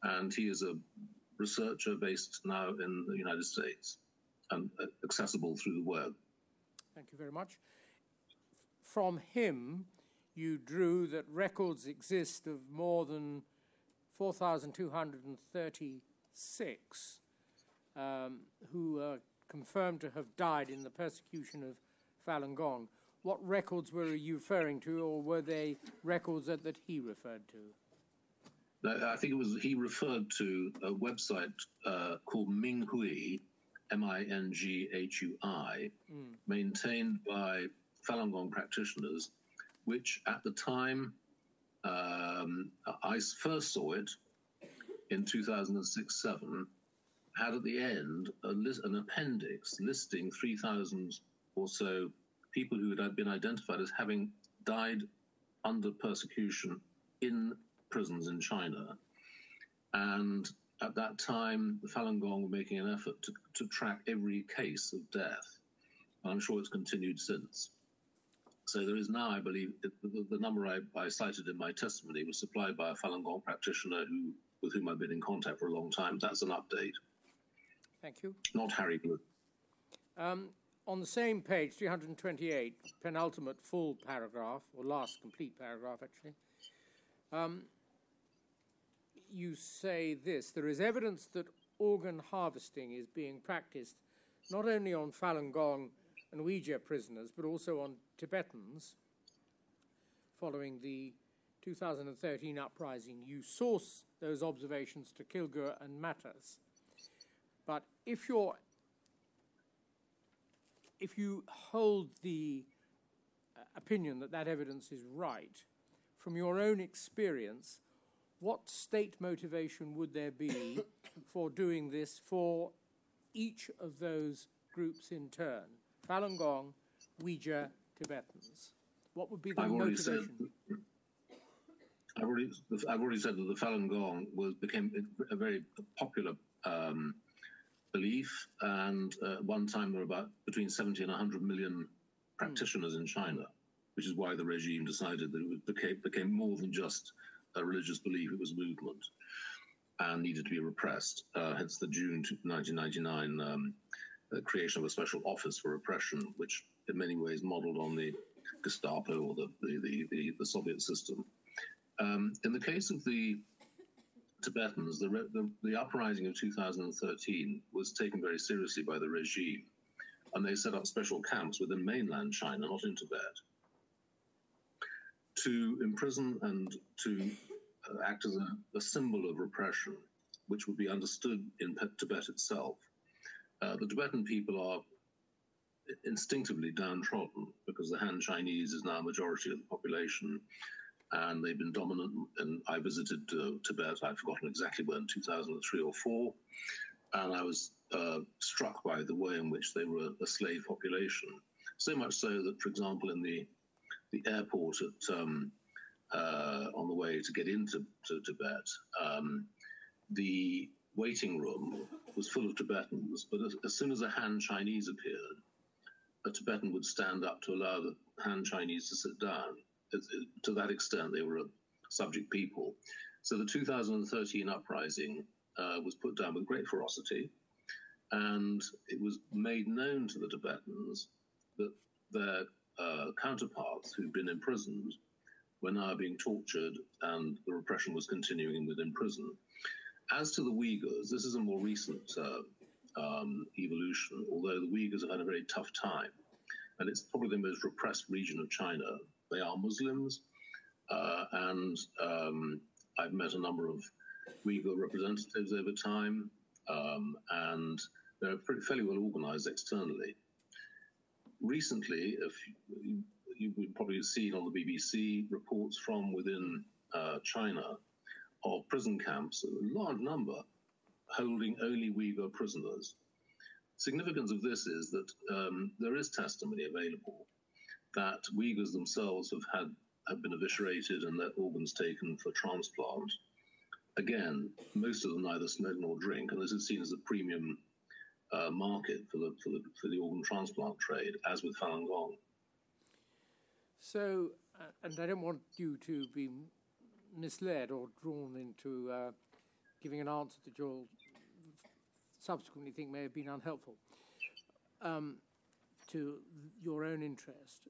K: and he is a researcher based now in the United States and accessible through the web.
C: Thank you very much. From him, you drew that records exist of more than 4,236 who are confirmed to have died in the persecution of Falun Gong. What records were you referring to, or were they records that he referred to?
K: I think it was he referred to a website called Minghui, M-I-N-G-H-U-I, maintained by Falun Gong practitioners, which at the time I first saw it in 2006-07, had at the end an appendix listing 3,000 or so people who had been identified as having died under persecution in prisons in China. And at that time, the Falun Gong were making an effort to track every case of death. And I'm sure it's continued since. So there is now, I believe, the number I cited in my testimony was supplied by a Falun Gong practitioner with whom I've been in contact for a long time. That's an update.
C: Thank you.
K: Not Harry Blue.
C: On the same page, 328, penultimate full paragraph, or last complete paragraph, actually, you say this: there is evidence that organ harvesting is being practiced not only on Falun Gong and Uyghur prisoners, but also on Tibetans. Following the 2013 uprising, you source those observations to Kilgur and Matas. But if you hold the opinion that that evidence is right, from your own experience, what state motivation would there be for doing this for each of those groups in turn? Falun Gong, Uyghur, Tibetans. What would be the motivation?
K: I've already said that the Falun Gong became a very popular belief, and at one time there were about between 70 and 100 million practitioners in China, which is why the regime decided that it became more than just a religious belief. It was a movement and needed to be repressed. Hence the June 1999 creation of a special office for repression, which in many ways modeled on the Gestapo or the Soviet system. In the case of the Tibetans, the uprising of 2013 was taken very seriously by the regime, and they set up special camps within mainland China, not in Tibet, to imprison and to act as a symbol of repression, which would be understood in Tibet itself. The Tibetan people are instinctively downtrodden because the Han Chinese is now a majority of the population, and they've been dominant. And I visited Tibet, I've forgotten exactly when, 2003 or 4, and I was struck by the way in which they were a slave population. So much so that, for example, in the airport on the way to get into Tibet, the waiting room was full of Tibetans, but as soon as a Han Chinese appeared, a Tibetan would stand up to allow the Han Chinese to sit down. To that extent, they were a subject people. So the 2013 uprising was put down with great ferocity, and it was made known to the Tibetans that their counterparts who'd been imprisoned were now being tortured, and the repression was continuing within prison. As to the Uyghurs, this is a more recent evolution, although the Uyghurs have had a very tough time, and it's probably the most repressed region of China. They are Muslims, and I've met a number of Uyghur representatives over time, and they're fairly well organized externally. Recently, you've probably seen on the BBC reports from within China of prison camps, a large number, holding only Uyghur prisoners. Significance of this is that there is testimony available that Uyghurs themselves have been eviscerated and their organs taken for transplant. Again, most of them neither smoke nor drink, and this is seen as a premium market for the organ transplant trade, as with Falun Gong.
C: So, and I don't want you to be misled or drawn into giving an answer that you'll subsequently think may have been unhelpful to your own interest.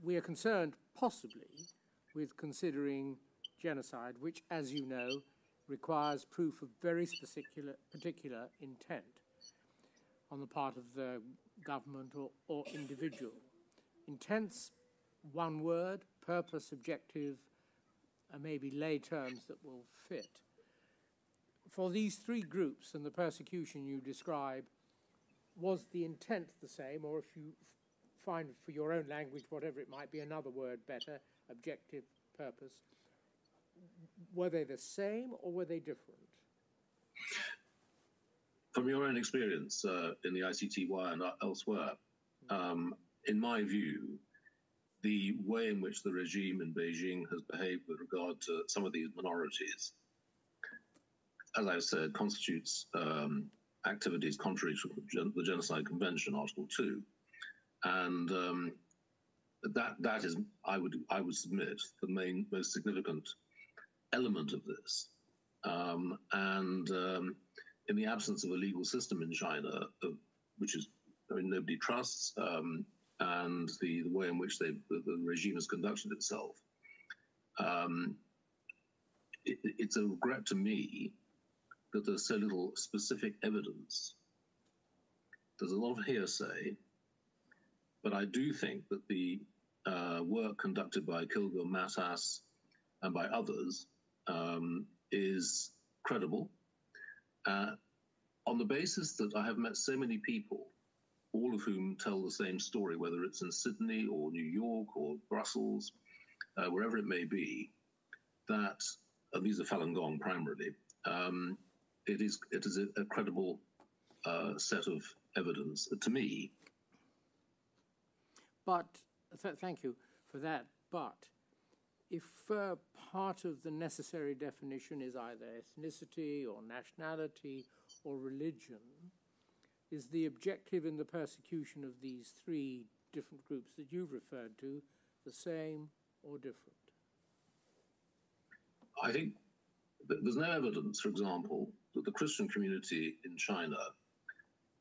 C: We are concerned, possibly, with considering genocide, which, as you know, requires proof of very particular intent. on the part of the government or individual. Intent's one word, purpose, objective, and maybe lay terms that will fit. For these three groups and the persecution you describe, was the intent the same, or if you find for your own language, whatever it might be, another word better, objective, purpose, were they the same or were they different?
K: From your own experience in the ICTY and elsewhere, in my view, the way in which the regime in Beijing has behaved with regard to some of these minorities, as I said, constitutes activities contrary to the Genocide Convention, Article 2. And that is, I would submit, the most significant element of this. In the absence of a legal system in China, which is, I mean, nobody trusts, and the way in which the regime has conducted itself, it's a regret to me that there's so little specific evidence. There's a lot of hearsay, but I do think that the work conducted by Kilgur Matas and by others is credible, on the basis that I have met so many people, all of whom tell the same story, whether it's in Sydney or New York or Brussels, wherever it may be, that, these are Falun Gong primarily, it is a credible set of evidence to me.
C: But, thank you for that, but if part of the necessary definition is either ethnicity or nationality or religion, is the objective in the persecution of these three different groups that you've referred to the same or different?
K: I think there's no evidence, for example, that the Christian community in China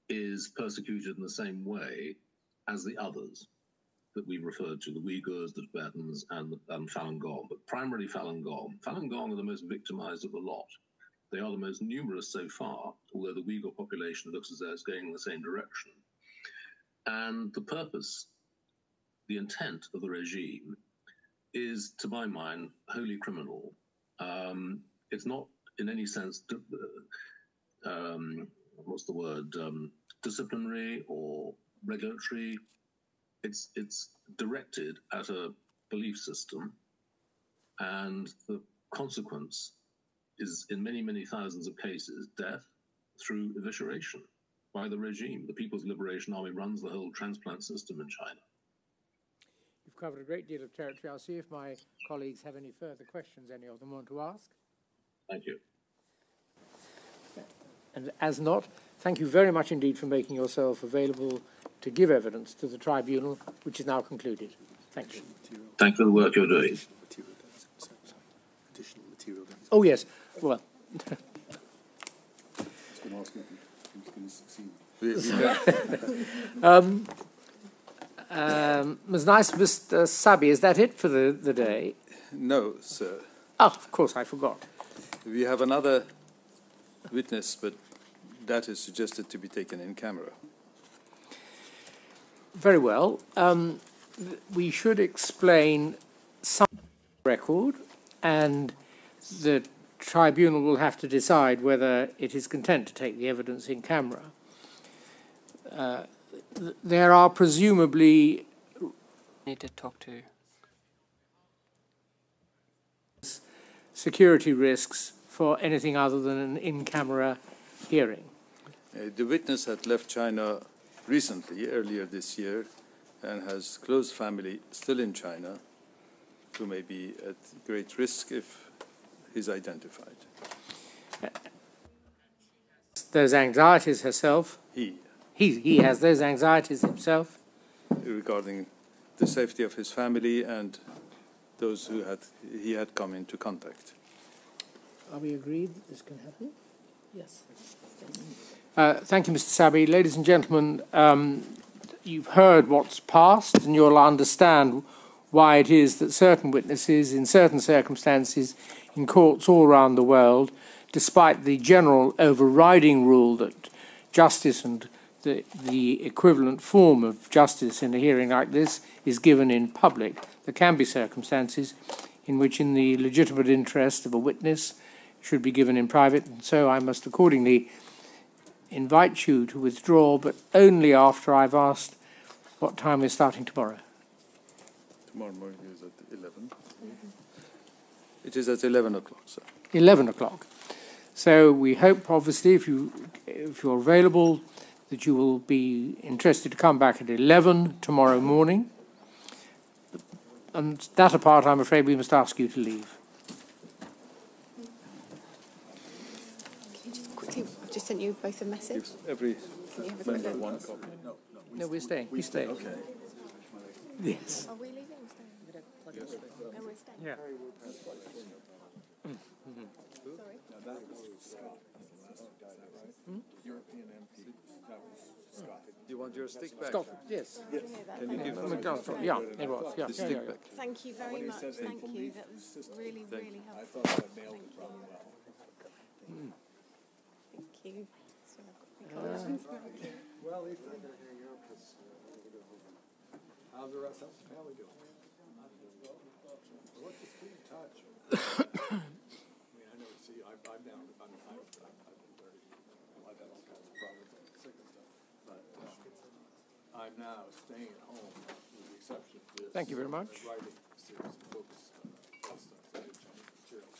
K: is persecuted in the same way as the others that we referred to, the Uyghurs, the Tibetans, and Falun Gong, but primarily Falun Gong. Falun Gong are the most victimized of the lot. They are the most numerous so far, although the Uyghur population looks as though it's going in the same direction. And the purpose, the intent of the regime is, to my mind, wholly criminal. It's not in any sense, what's the word, disciplinary or regulatory. It's directed at a belief system, and the consequence is, in many, many thousands of cases, death through evisceration by the regime. The People's Liberation Army runs the whole transplant system in China.
C: You've covered a great deal of territory. I'll see if my colleagues have any further questions any of them want to ask.
K: Thank you.
C: And as not, thank you very much indeed for making yourself available to give evidence to the tribunal, which is now concluded. Thank you.
K: Thank you for the work you're doing.
C: Oh, yes. Well. Ms. Nice, Mr. Sabi, is that it for the day?
D: No, sir.
C: Oh, of course, I forgot.
D: We have another witness, but that is suggested to be taken in camera.
C: Very well. We should explain some record, and the tribunal will have to decide whether it is content to take the evidence in camera. There are presumably
L: need to talk to
C: security risks for anything other than an in-camera hearing.
D: The witness had left China recently, earlier this year, and has close family still in China who may be at great risk if he's identified.
C: Those anxieties herself? He has those anxieties himself?
D: Regarding the safety of his family and those who he had come into contact.
C: Are we agreed that this can happen?
L: Yes.
C: Thank you, Mr. Sabi. Ladies and gentlemen, you've heard what's passed, and you'll understand why it is that certain witnesses, in certain circumstances, in courts all around the world, despite the general overriding rule that justice and the equivalent form of justice in a hearing like this is given in public. There can be circumstances in which, in the legitimate interest of a witness, should be given in private, and so I must accordingly invite you to withdraw, but only after I've asked what time we're starting tomorrow.
D: Tomorrow morning is at 11. It is at 11 o'clock, sir.
C: 11 o'clock. So we hope, obviously, if you're available, that you will be interested to come back at 11 tomorrow morning. And that apart, I'm afraid we must ask you to leave.
J: Can you just quickly, I've just sent you both a message.
D: Every
J: Can you have a
D: member
J: quick
D: one
J: look?
D: copy.
C: No, we're staying. We stay.
D: Okay.
C: Yes.
J: Are we leaving or staying? No, we're staying.
C: Yeah.
D: You want your stick back?
C: Scott, yes.
D: Can you give
C: Yeah, it was. Yeah.
D: the stick back?
J: Thank you very much. Thank you. That was really, really helpful. Thank you. So I've got the
M: Well, if they're going to hang out, how's the rest of the family doing? Let's just keep in touch. I mean, I know, see, I'm down. I've been very, I've had all kinds of problems and sick and stuff. But I'm now staying at home with the exception of this.
C: Thank you very much.
M: Writing series of books, stuff, Chinese material.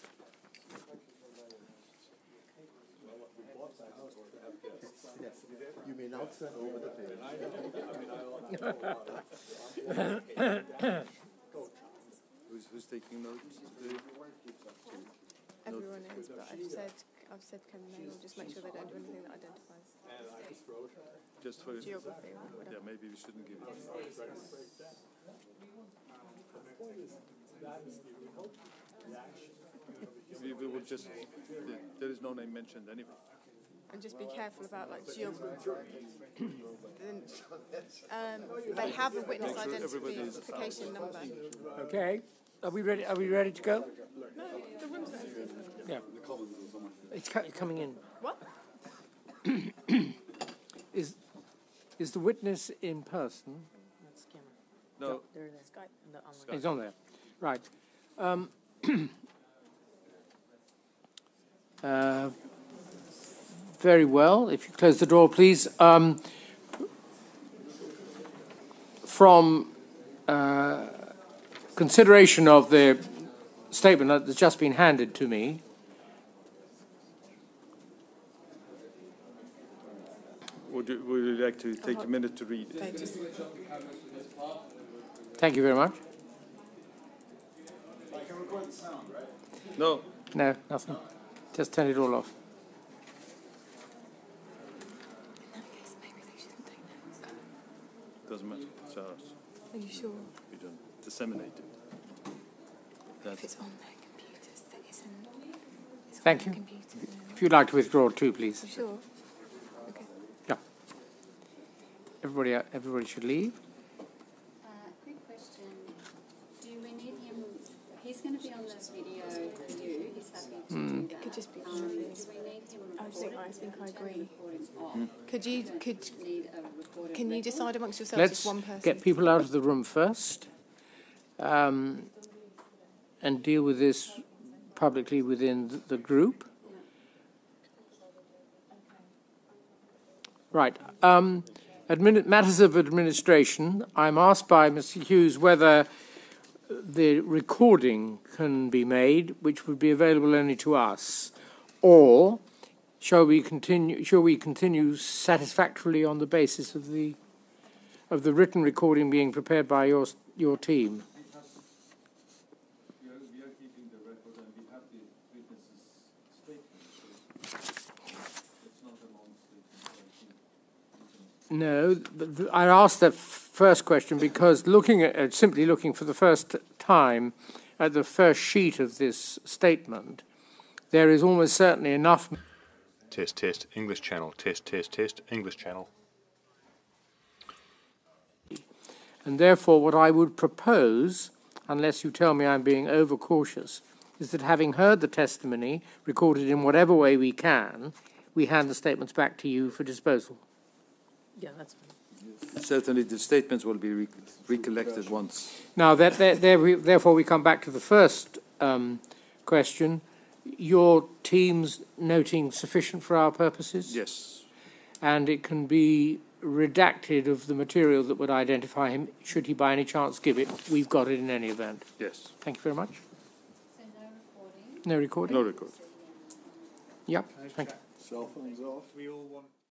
I: Yes, you may now turn over the page.
D: Who's taking notes?
J: Everyone is, but I've said can they will just make sure they don't do anything that identifies
D: Just for
J: geography or whatever.
D: Yeah, maybe we shouldn't give it. We will just. There is no name mentioned anyway.
J: And just be careful about like geography. They have a witness identification number.
C: Okay. Are we ready? Are we ready to go?
J: No, the room's not empty.
C: Yeah. It's coming in.
J: What?
C: Is the witness in person?
D: No.
J: Skype.
C: It's on there. Right. Very well. If you close the door, please. From consideration of the statement that's just been handed to me,
D: Would you like to take a minute to read it?
C: Thank you very much.
M: I can record the sound, right?
C: No, nothing. Just turn it all off.
D: Doesn't matter. It's ours.
J: Are you sure?
D: We don't disseminate it.
J: If it's on their computers, that isn't.
C: Thank you. If you'd like to withdraw too, please.
J: Sure. Okay.
C: Yeah. Everybody should leave.
N: Quick question. Do we need him? He's going to be on this video for you. He's happy to do that.
J: It could just be
N: Do we need him
J: I think I agree. Can you decide amongst yourselves
C: Let's
J: just one person?
C: get people out of the room first, and deal with this publicly within the group. Right. Matters of administration. I'm asked by Mr. Hughes whether the recording can be made, which would be available only to us, or shall we continue satisfactorily on the basis of the written recording being prepared by your team?
D: We are keeping the record and we have the witnesses' statement. It's not a long statement.
C: No, but I asked that first question because simply looking for the first time at the first sheet of this statement, there is almost certainly enough.
O: Test, English channel, test, English channel.
C: And therefore what I would propose, unless you tell me I'm being overcautious, is that having heard the testimony, recorded in whatever way we can, we hand the statements back to you for disposal.
L: Yeah, that's fine.
D: Certainly the statements will be recollected once.
C: Now, therefore, we come back to the first question. Your team's noting sufficient for our purposes?
D: Yes.
C: And it can be redacted of the material that would identify him, should he by any chance give it. We've got it in any event.
D: Yes.
C: Thank you very much.
N: So no recording?
C: No recording?
D: No recording.
C: Yep. Thank you.
M: Cell phones off. We all want